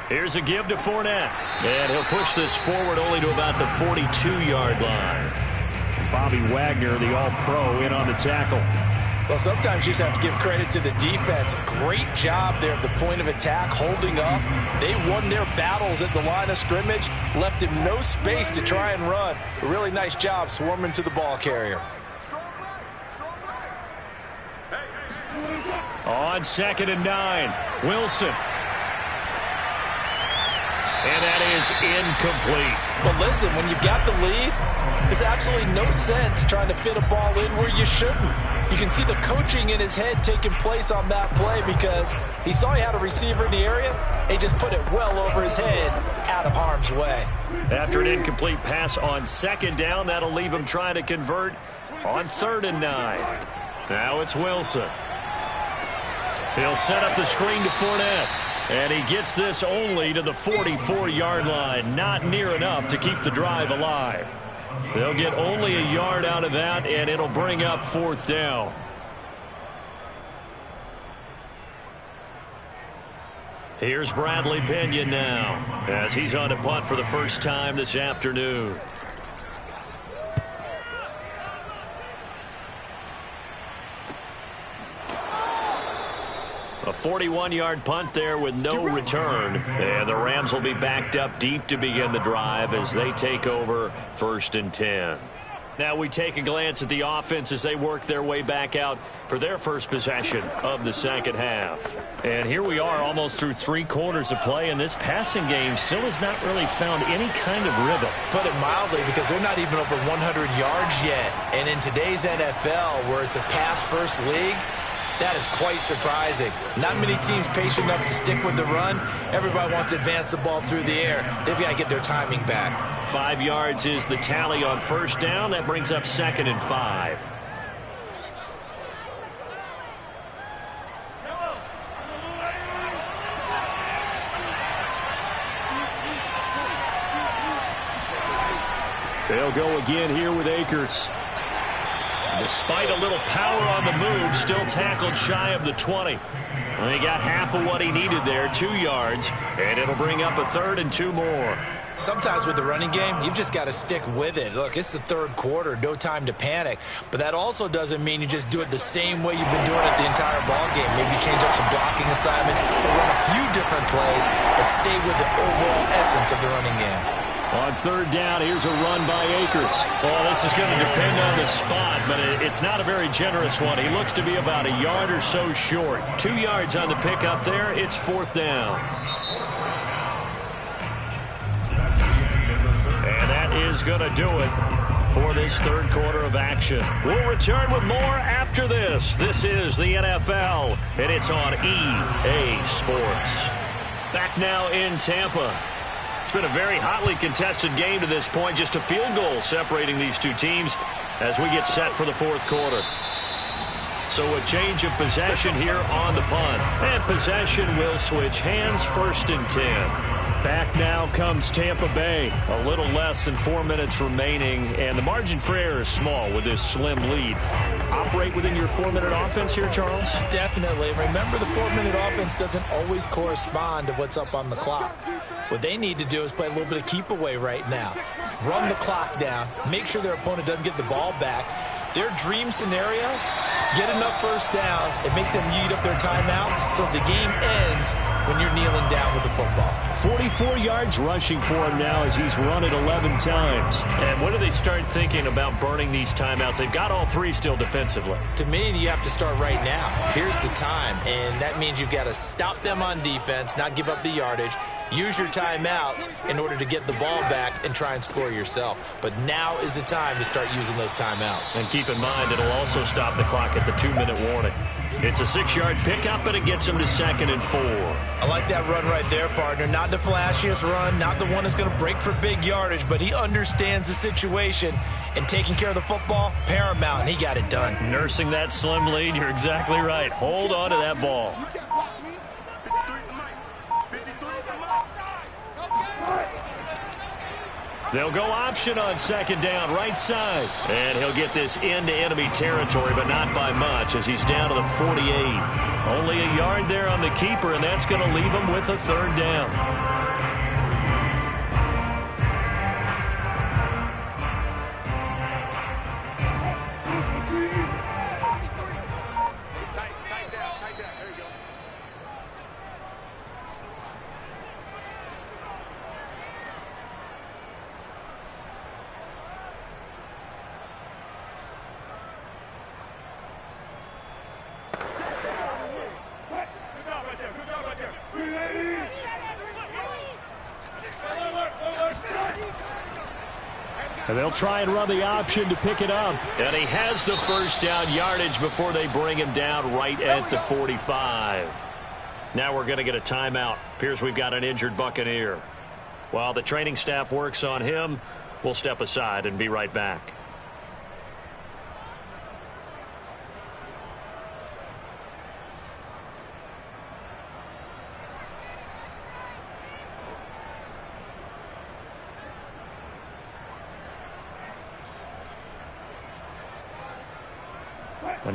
Here's a give to Fournette. And he'll push this forward only to about the 42-yard line. Bobby Wagner, the All-Pro, in on the tackle. Well, sometimes you just have to give credit to the defense. Great job there at the point of attack, holding up. They won their battles at the line of scrimmage, left him no space to try and run. A really nice job swarming to the ball carrier. On 2nd and 9, Wilson. And that is incomplete. But listen, when you've got the lead, there's absolutely no sense trying to fit a ball in where you shouldn't. You can see the coaching in his head taking place on that play because he saw he had a receiver in the area, and he just put it well over his head out of harm's way. After an incomplete pass on 2nd down, that'll leave him trying to convert on 3rd and 9. Now it's Wilson. He'll set up the screen to Fournette. And he gets this only to the 44-yard line. Not near enough to keep the drive alive. They'll get only a yard out of that, and it'll bring up 4th down. Here's Bradley Pinion now, as he's on to punt for the first time this afternoon. A 41-yard punt there with no return. And the Rams will be backed up deep to begin the drive as they take over 1st and 10. Now we take a glance at the offense as they work their way back out for their first possession of the second half. And here we are almost through 3 quarters of play, and this passing game still has not really found any kind of rhythm. Put it mildly, because they're not even over 100 yards yet. And in today's NFL, where it's a pass-first league, that is quite surprising. Not many teams patient enough to stick with the run. Everybody wants to advance the ball through the air. They've got to get their timing back. 5 yards is the tally on 1st down. That brings up 2nd and 5. They'll go again here with Akers. Despite a little power on the move, still tackled shy of the 20. And he got half of what he needed there, 2 yards, and it'll bring up a 3rd and 2 more. Sometimes with the running game, you've just got to stick with it. Look, it's the 3rd quarter, no time to panic. But that also doesn't mean you just do it the same way you've been doing it the entire ball game. Maybe change up some blocking assignments or run a few different plays, but stay with the overall essence of the running game. On 3rd down, here's a run by Akers. Well, this is going to depend on the spot, but it's not a very generous one. He looks to be about a yard or so short. 2 yards on the pickup there. It's 4th down. And that is going to do it for this 3rd quarter of action. We'll return with more after this. This is the NFL, and it's on EA Sports. Back now in Tampa. It's been a very hotly contested game to this point. Just a field goal separating these two teams as we get set for the 4th quarter. So a change of possession here on the punt. And possession will switch hands, 1st and 10. Back now comes Tampa Bay. A little less than 4 minutes remaining, and the margin for error is small with this slim lead. Operate within your 4-minute offense here, Charles? Definitely. Remember, the 4-minute offense doesn't always correspond to what's up on the clock. What they need to do is play a little bit of keep away right now. Run the clock down. Make sure their opponent doesn't get the ball back. Their dream scenario, get enough 1st downs and make them eat up their timeouts so the game ends when you're kneeling down with the football. 44 yards rushing for him now as he's run it 11 times. And when do they start thinking about burning these timeouts? They've got all 3 still defensively. To me, you have to start right now. Here's the time, and that means you've got to stop them on defense, not give up the yardage, use your timeouts in order to get the ball back and try and score yourself. But now is the time to start using those timeouts. And keep in mind, it'll also stop the clock at the 2-minute warning. It's a 6-yard pickup, and it gets him to 2nd and 4. I like that run right there, partner. Not the flashiest run, not the one that's going to break for big yardage, but he understands the situation, and taking care of the football, paramount, and he got it done. Nursing that slim lead, you're exactly right. Hold on to that ball. They'll go option on second down, right side. And he'll get this into enemy territory, but not by much as he's down to the 48. Only a yard there on the keeper, and that's going to leave him with a third down. And they'll try and run the option to pick it up. And he has the first down yardage before they bring him down right at the 45. Now we're going to get a timeout. Appears we've got an injured Buccaneer. While the training staff works on him, we'll step aside and be right back.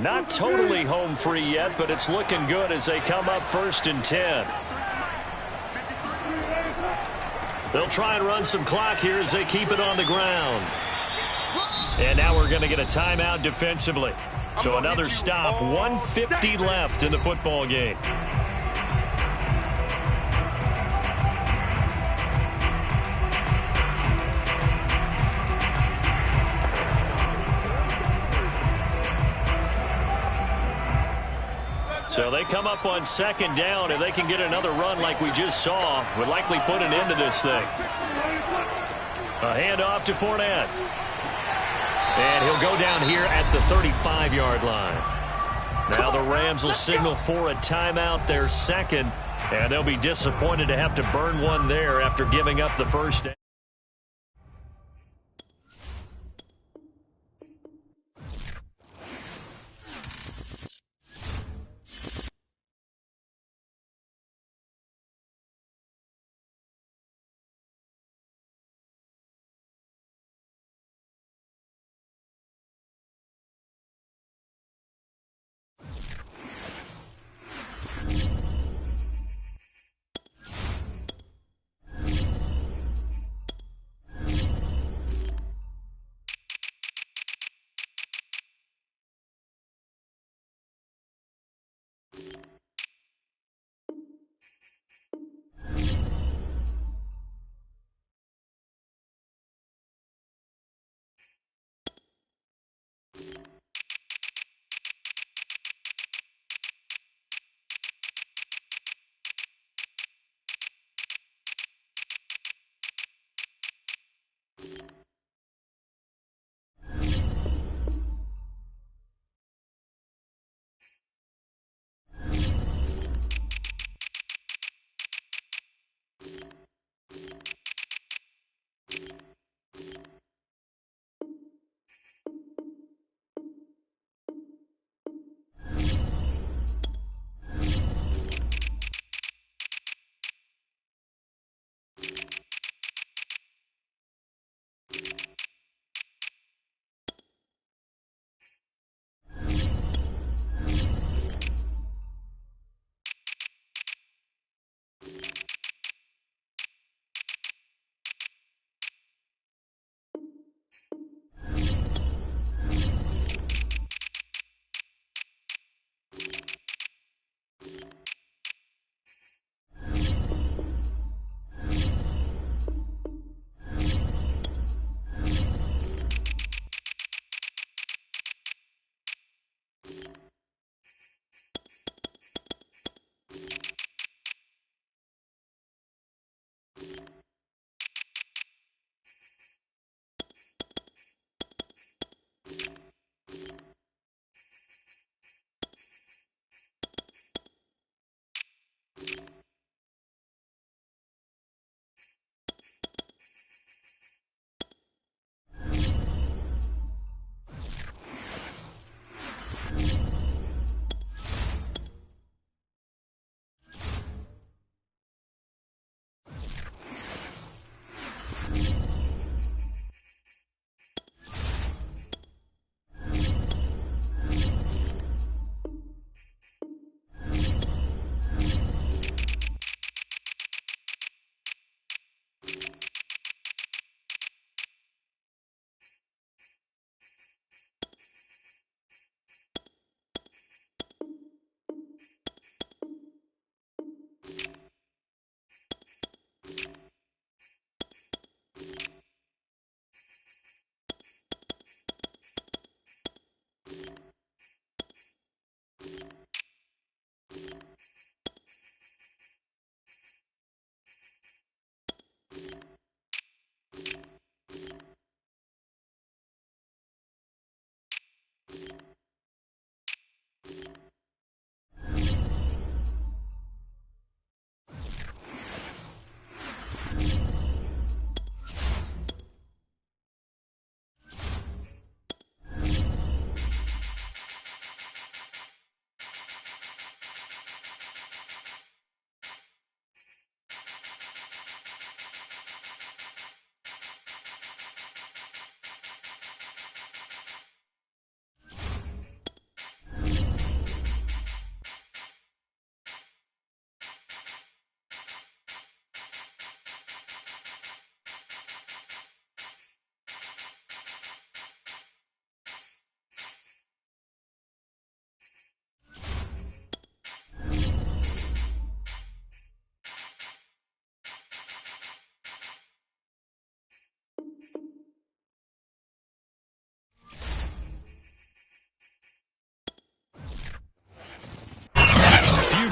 Not totally home free yet, but it's looking good as they come up 1st and 10. They'll try and run some clock here as they keep it on the ground. And now we're going to get a timeout defensively. So another stop, 1:50 left in the football game. So they come up on second down. If they can get another run like we just saw, would likely put an end to this thing. A handoff to Fournette. And he'll go down here at the 35-yard line. Now the Rams will signal for a timeout, their second. And they'll be disappointed to have to burn one there after giving up the first down.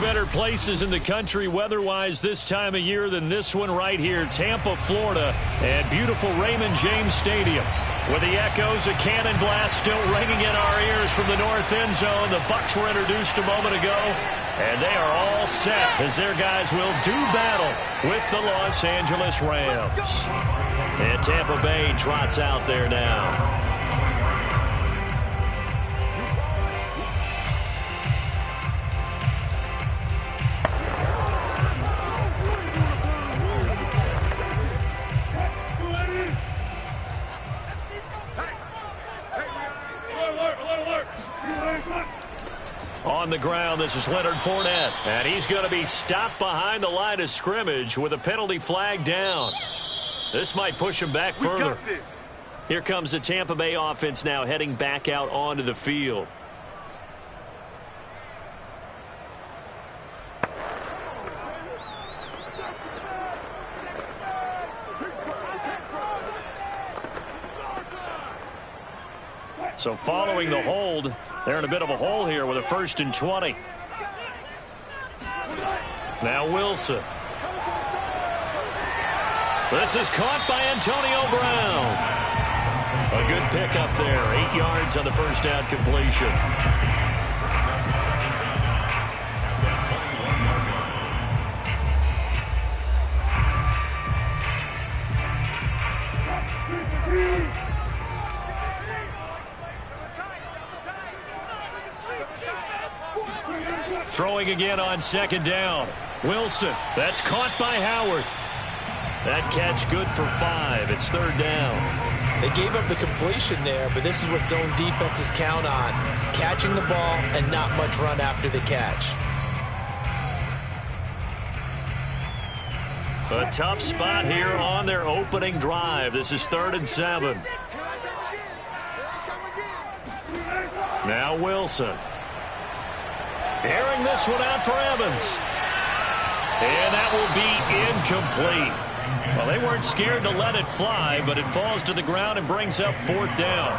better places in the country weather-wise this time of year than this one right here, Tampa, Florida, at beautiful Raymond James Stadium. With the echoes of Cannon Blast still ringing in our ears from the north end zone, the Bucs were introduced a moment ago, and they are all set as their guys will do battle with the Los Angeles Rams. And Tampa Bay trots out there now. On the ground, this is Leonard Fournette, and he's going to be stopped behind the line of scrimmage with a penalty flag down. This might push him back further. Here comes the Tampa Bay offense now heading back out onto the field. So following the hold, they're in a bit of a hole here with a 1st and 20. Now Wilson. This is caught by Antonio Brown. A good pickup there. 8 yards on the first down completion. Throwing again on 2nd down. Wilson. That's caught by Howard. That catch good for 5. It's 3rd down. They gave up the completion there, but this is what zone defenses count on. Catching the ball and not much run after the catch. A tough spot here on their opening drive. This is 3rd and 7. Now Wilson. Airing this one out for Evans. And that will be incomplete. Well, they weren't scared to let it fly, but it falls to the ground and brings up 4th down.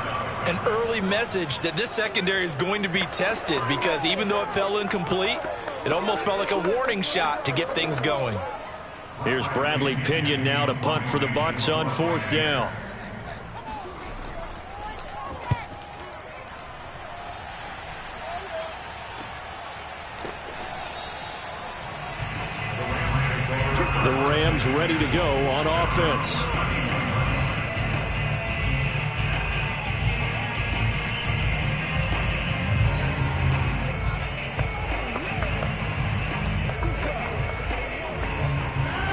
An early message that this secondary is going to be tested, because even though it fell incomplete, it almost felt like a warning shot to get things going. Here's Bradley Pinion now to punt for the Bucs on 4th down. The Rams ready to go on offense.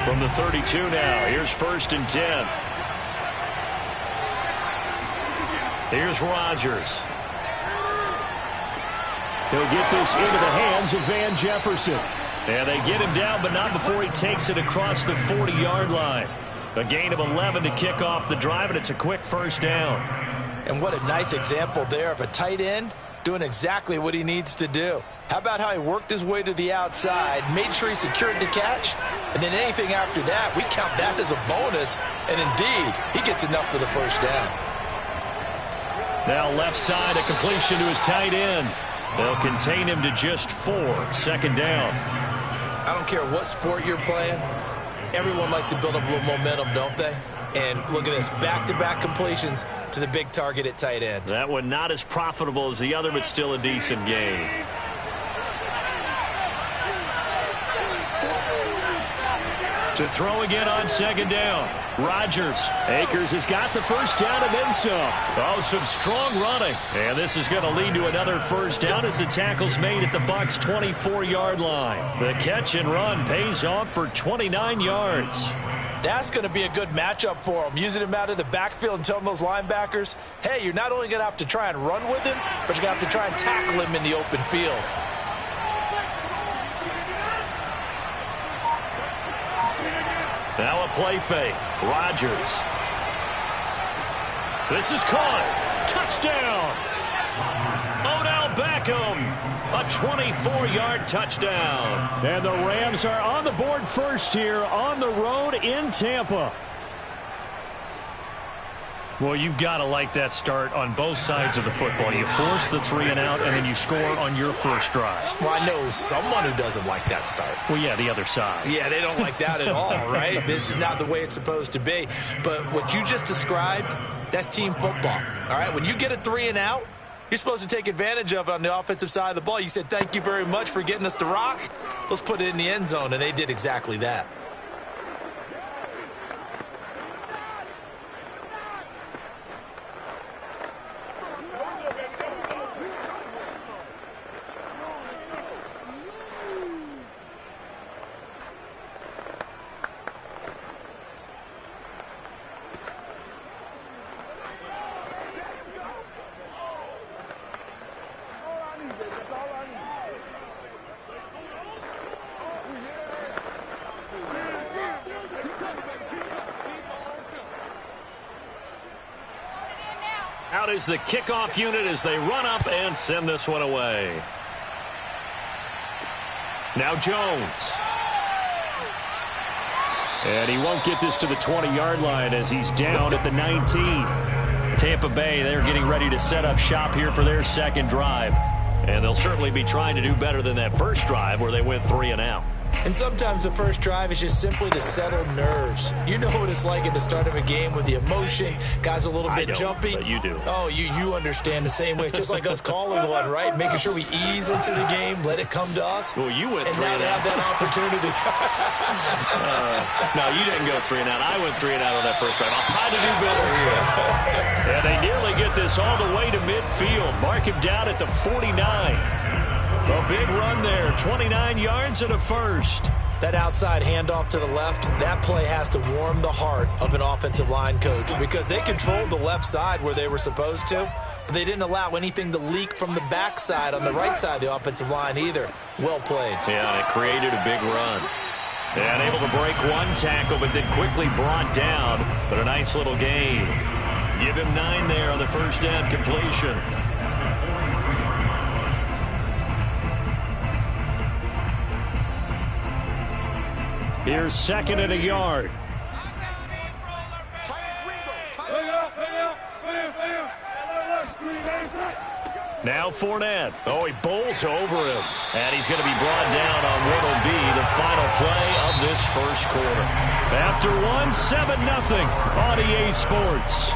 From the 32 now, here's 1st and 10. Here's Rodgers. He'll get this into the hands of Van Jefferson. And they get him down, but not before he takes it across the 40-yard line. A gain of 11 to kick off the drive, and it's a quick 1st down. And what a nice example there of a tight end doing exactly what he needs to do. How about how he worked his way to the outside, made sure he secured the catch, and then anything after that, we count that as a bonus. And indeed, he gets enough for the 1st down. Now left side, a completion to his tight end. They'll contain him to just 4. 2nd down. I don't care what sport you're playing. Everyone likes to build up a little momentum, don't they? And look at this, back-to-back completions to the big target at tight end. That one not as profitable as the other, but still a decent gain. To throw again on 2nd down. Rodgers. Akers has got the 1st down and then some. Oh, some strong running. And this is going to lead to another 1st down as the tackle's made at the Bucs' 24-yard line. The catch and run pays off for 29 yards. That's going to be a good matchup for him, using him out of the backfield and telling those linebackers, hey, you're not only going to have to try and run with him, but you're going to have to try and tackle him in the open field. Now a play fake. Rodgers. This is caught. Touchdown. Odell Beckham. A 24-yard touchdown. And the Rams are on the board first here on the road in Tampa. Well, you've got to like that start on both sides of the football. You force the 3 and out, and then you score on your first drive. Well, I know someone who doesn't like that start. Well, yeah, the other side. Yeah, they don't like that at all, right? This is not the way it's supposed to be. But what you just described, that's team football, all right? When you get a 3 and out, you're supposed to take advantage of it on the offensive side of the ball. You said, thank you very much for getting us the rock. Let's put it in the end zone, and they did exactly that. Out is the kickoff unit as they run up and send this one away. Now Jones. And he won't get this to the 20-yard line as he's down at the 19. Tampa Bay, they're getting ready to set up shop here for their second drive. And they'll certainly be trying to do better than that first drive where they went 3 and out. And sometimes the first drive is just simply to settle nerves. You know what it's like at the start of a game with the emotion. Guys a little bit jumpy. But you do. Oh, you understand the same way. It's just like us calling one, right? Making sure we ease into the game, let it come to us. Well, you went 3 and out. And now they have that opportunity. No, you didn't go 3 and out. I went 3 and out on that first drive. I'll try to do better here. And they nearly get this all the way to midfield. Mark him down at the 49. A big run there, 29 yards and a first. That outside handoff to the left, that play has to warm the heart of an offensive line coach because they controlled the left side where they were supposed to, but they didn't allow anything to leak from the backside on the right side of the offensive line either. Well played. Yeah, it created a big run. And able to break one tackle, but then quickly brought down. But a nice little gain. Give him 9 there on the first down completion. Here's second and a yard. Now Fournette. Oh, he bowls over him. And he's going to be brought down on what will be the final play of this first quarter. After one, 7-0 on EA Sports.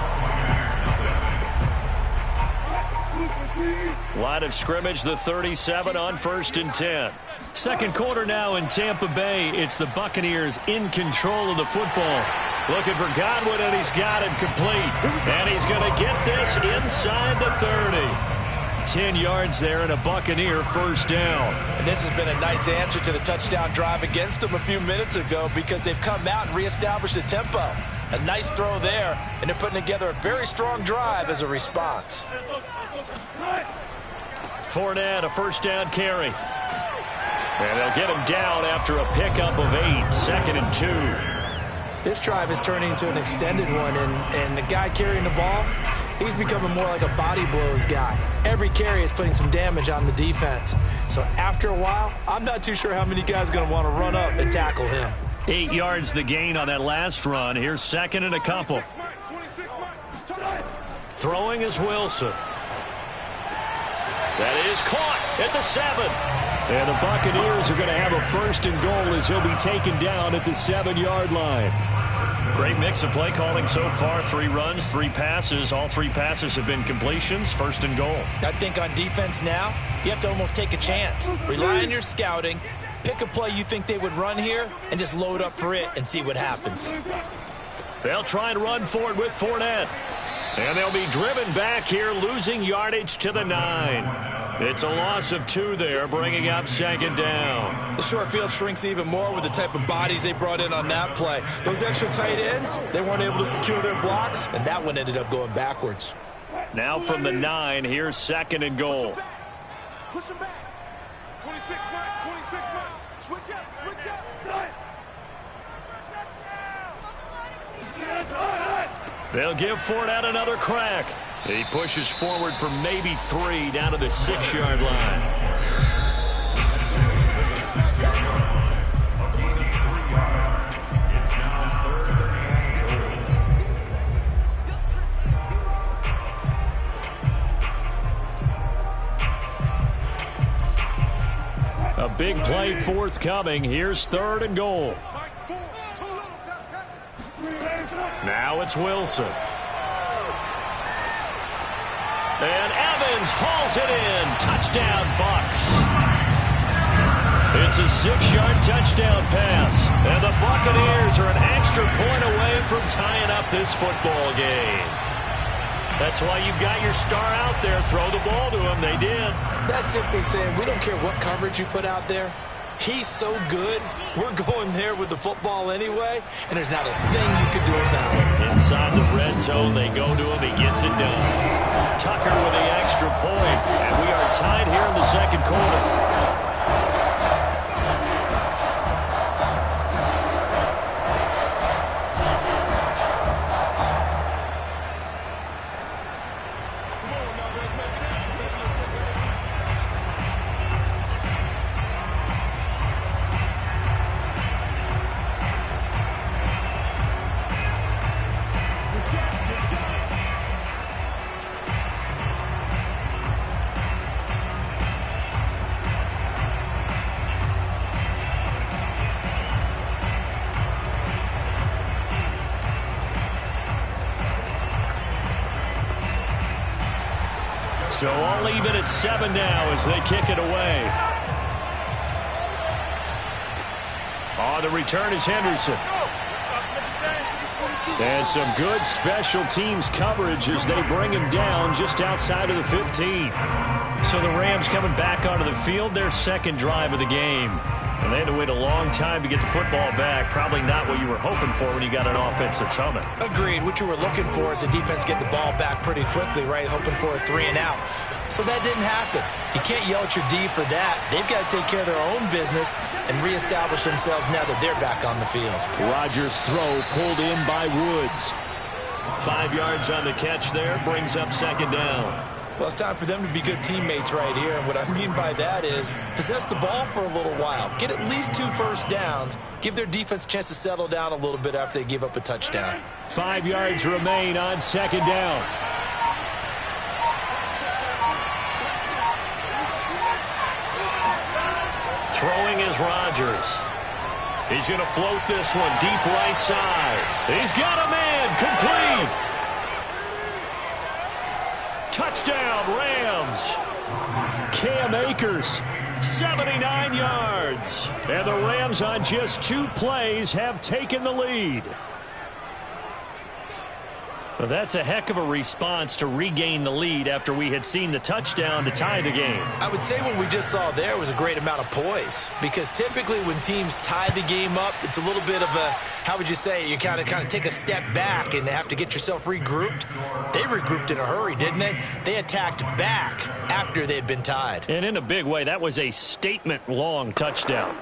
Line of scrimmage, the 37 on 1st and 10. Second quarter now in Tampa Bay. It's the Buccaneers in control of the football. Looking for Godwin, and he's got him complete. And he's going to get this inside the 30. 10 yards there and a Buccaneer first down. And this has been a nice answer to the touchdown drive against them a few minutes ago because they've come out and reestablished the tempo. A nice throw there, and they're putting together a very strong drive as a response. Fournette, a first down carry. And they'll get him down after a pickup of 8, 2nd and 2. This drive is turning into an extended one, and the guy carrying the ball, he's becoming more like a body blows guy. Every carry is putting some damage on the defense. So after a while, I'm not too sure how many guys are going to want to run up and tackle him. 8 yards the gain on that last run. Here's second and a couple. Throwing is Wilson. That is caught at the 7. And the Buccaneers are going to have a first and goal as he'll be taken down at the 7-yard line. Great mix of play calling so far. 3 runs, 3 passes. All 3 passes have been completions. First and goal. I think on defense now, you have to almost take a chance. Rely on your scouting. Pick a play you think they would run here and just load up for it and see what happens. They'll try and run for it with Fournette. And they'll be driven back here, losing yardage to the 9. It's a loss of 2 there, bringing up second down. The short field shrinks even more with the type of bodies they brought in on that play. Those extra tight ends, they weren't able to secure their blocks, and that one ended up going backwards. Now from the 9, here's second and goal. Push him back. 26 back, 26 back. Switch up, switch up. They'll give Fournette another crack. He pushes forward for maybe 3 down to the 6-yard line. big play forthcoming. Here's 3rd and goal. Now it's Wilson. And Evans hauls it in. Touchdown, Bucks. It's a 6-yard touchdown pass. And the Buccaneers are an extra point away from tying up this football game. That's why you've got your star out there. Throw the ball to him. They did. That's simply saying we don't care what coverage you put out there. He's so good, we're going there with the football anyway, and there's not a thing you can do about it. Inside the red zone, they go to him. He gets it done. Tucker with the extra point, and we are tied here in the second quarter. So all even at 7 now as they kick it away. On the return is Henderson. And some good special teams coverage as they bring him down just outside of the 15. So the Rams coming back onto the field, their second drive of the game. And they had to wait a long time to get the football back. Probably not what you were hoping for when you got an offense that's humming. Agreed. What you were looking for is the defense get the ball back pretty quickly, right? Hoping for a 3 and out. So that didn't happen. You can't yell at your D for that. They've got to take care of their own business and reestablish themselves now that they're back on the field. Rodgers' throw pulled in by Woods. 5 yards on the catch there, brings up second down. Well, it's time for them to be good teammates right here. And what I mean by that is possess the ball for a little while. Get at least 2 first downs. Give their defense a chance to settle down a little bit after they give up a touchdown. 5 yards remain on second down. Throwing is Rodgers. He's going to float this one deep right side. He's got a man complete. Touchdown, Rams. Cam Akers, 79 yards. And the Rams on just 2 plays have taken the lead. Well, that's a heck of a response to regain the lead after we had seen the touchdown to tie the game. I would say what we just saw there was a great amount of poise, because typically when teams tie the game up, it's a little bit of a, how would you say, you kind of take a step back and have to get yourself regrouped. They regrouped in a hurry, didn't they? They attacked back after they had been tied. And in a big way, that was a statement-long touchdown.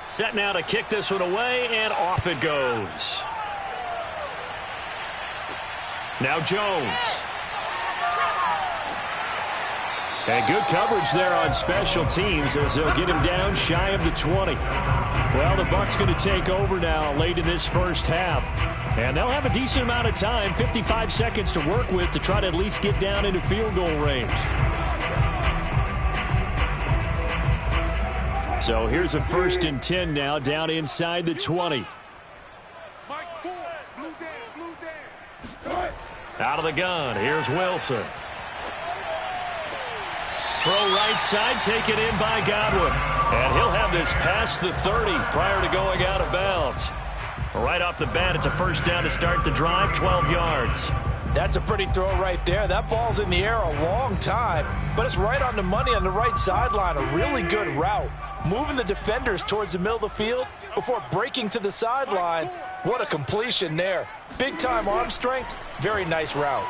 Set now to kick this one away, and off it goes. Now Jones. And good coverage there on special teams as they'll get him down shy of the 20. Well, the Bucs going to take over now late in this first half. And they'll have a decent amount of time, 55 seconds to work with to try to at least get down into field goal range. So here's a 1st and 10 now, down inside the 20. Out of the gun, here's Wilson. Throw right side, taken in by Godwin. And he'll have this past the 30 prior to going out of bounds. Right off the bat, it's a first down to start the drive, 12 yards. That's a pretty throw right there. That ball's in the air a long time, but it's right on the money on the right sideline. A really good route. Moving the defenders towards the middle of the field before breaking to the sideline What a completion there. Big-time arm strength. Very nice route.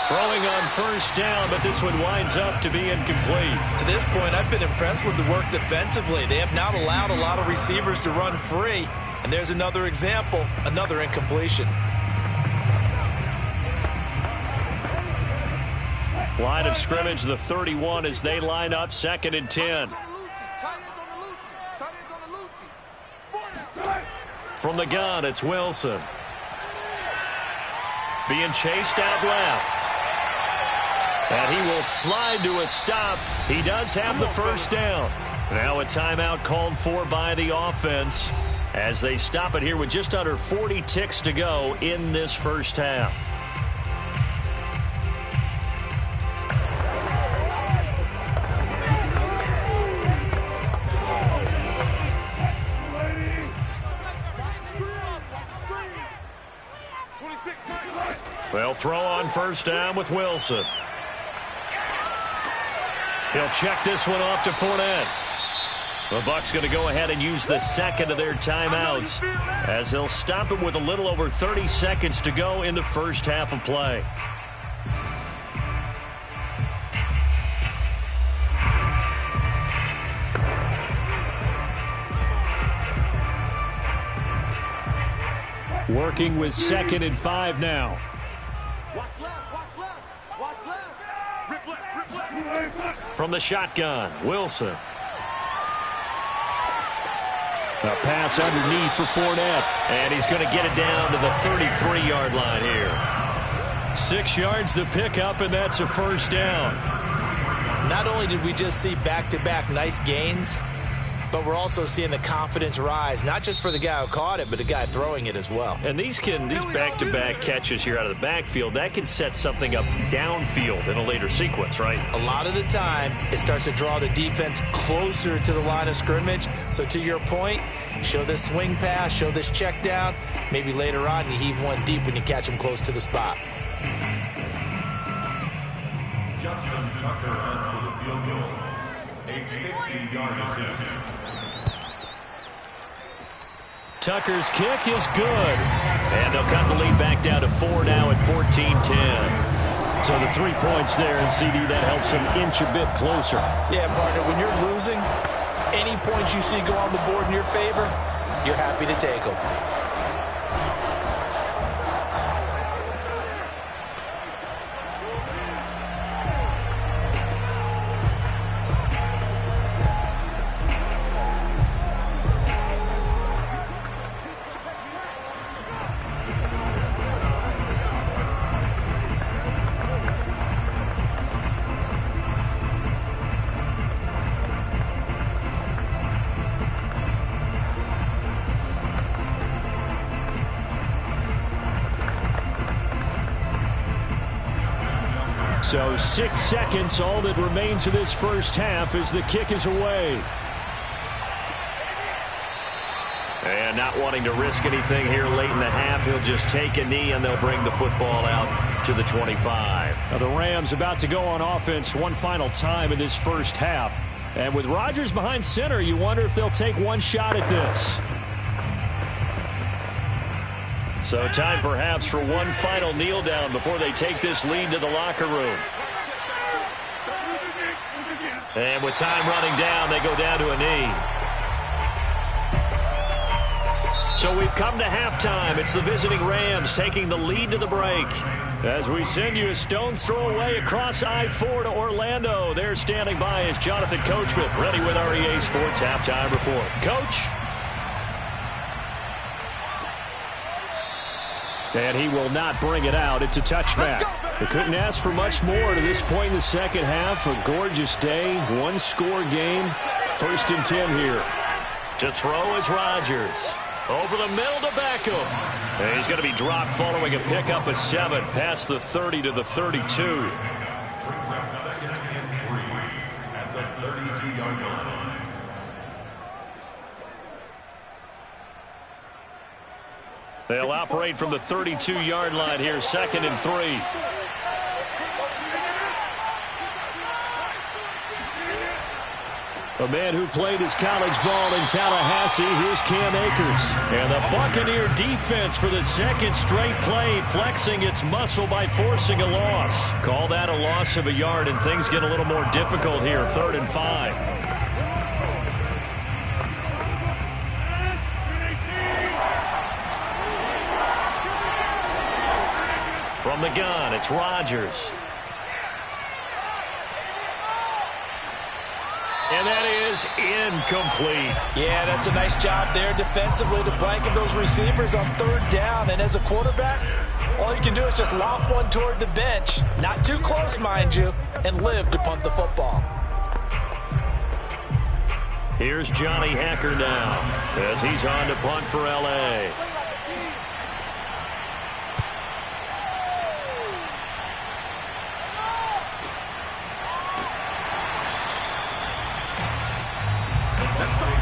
Throwing on first down, but this one winds up to be incomplete. To this point, I've been impressed with the work defensively. They have not allowed a lot of receivers to run free. And there's another example, another incompletion. Line of scrimmage, the 31 as they line up, 2nd and 10. From the gun, it's Wilson. Being chased out left. And he will slide to a stop. He does have the first down. Now a timeout called for by the offense as they stop it here with just under 40 ticks to go in this first half. They'll throw on first down with Wilson. He'll check this one off to Fournette. The Bucs going to go ahead and use the second of their timeouts as they'll stop it with a little over 30 seconds to go in the first half of play. Working with 2nd and 5 now. Watch left, watch left, watch left. Rip left, rip left. From the shotgun, Wilson. A pass underneath for Fournette. And he's going to get it down to the 33-yard line here. 6 yards the pickup, and that's a first down. Not only did we just see back-to-back nice gains, but we're also seeing the confidence rise, not just for the guy who caught it, but the guy throwing it as well. And these back-to-back catches here out of the backfield, that can set something up downfield in a later sequence, right? A lot of the time, it starts to draw the defense closer to the line of scrimmage. So to your point, show this swing pass, show this check down. Maybe later on, you heave one deep when you catch him close to the spot. Justin Tucker on for the field goal. A 50-yard attempt. Tucker's kick is good. And they'll cut the lead back down to 4 now at 14-10. So the 3 points there, and CD, that helps them inch a bit closer. Yeah, partner, when you're losing, any points you see go on the board in your favor, you're happy to take them. So 6 seconds, all that remains of this first half as the kick is away. And not wanting to risk anything here late in the half, he'll just take a knee and they'll bring the football out to the 25. Now the Rams about to go on offense one final time in this first half. And with Rodgers behind center, you wonder if they'll take one shot at this. So time perhaps for one final kneel down before they take this lead to the locker room. And with time running down, they go down to a knee. So we've come to halftime. It's the visiting Rams taking the lead to the break. As we send you a stone's throw away across I-4 to Orlando. There standing by is Jonathan Coachman, ready with our EA Sports Halftime Report. Coach. And he will not bring it out. It's a touchback. They couldn't ask for much more to this point in the second half. A gorgeous day, one-score game. 1st and 10 here. To throw is Rodgers. Over the middle to Beckham. And he's going to be dropped following a pickup of 7 past the 30 to the 32. Brings up 2nd and 3 at the 32-yard line. They'll operate from the 32-yard line here, 2nd and 3. A man who played his college ball in Tallahassee, here's Cam Akers. And the Buccaneer defense for the second straight play, flexing its muscle by forcing a loss. Call that a loss of a yard, and things get a little more difficult here, 3rd and 5. From the gun, it's Rodgers. And that is incomplete. Yeah, that's a nice job there defensively to blanket those receivers on 3rd down. And as a quarterback, all you can do is just lob one toward the bench. Not too close, mind you, and live to punt the football. Here's Johnny Hacker now as he's on to punt for L.A.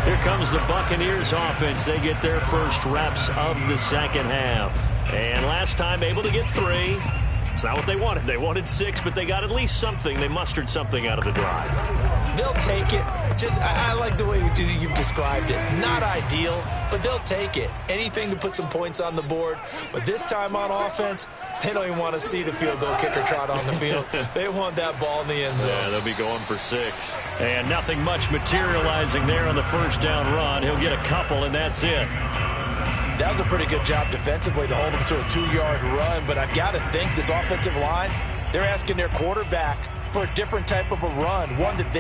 Here comes the Buccaneers offense. They get their first reps of the second half. And last time able to get 3. It's not what they wanted. They wanted 6, but they got at least something. They mustered something out of the drive. They'll take it. I like the way you've described it. Not ideal, but they'll take it. Anything to put some points on the board. But this time on offense, they don't even want to see the field goal kicker trot on the field. They want that ball in the end zone. Yeah, they'll be going for 6. And nothing much materializing there on the first down run. He'll get a couple, and that's it. That was a pretty good job defensively to hold him to a 2-yard run. But I've got to think this offensive line, they're asking their quarterback for a different type of a run, one that they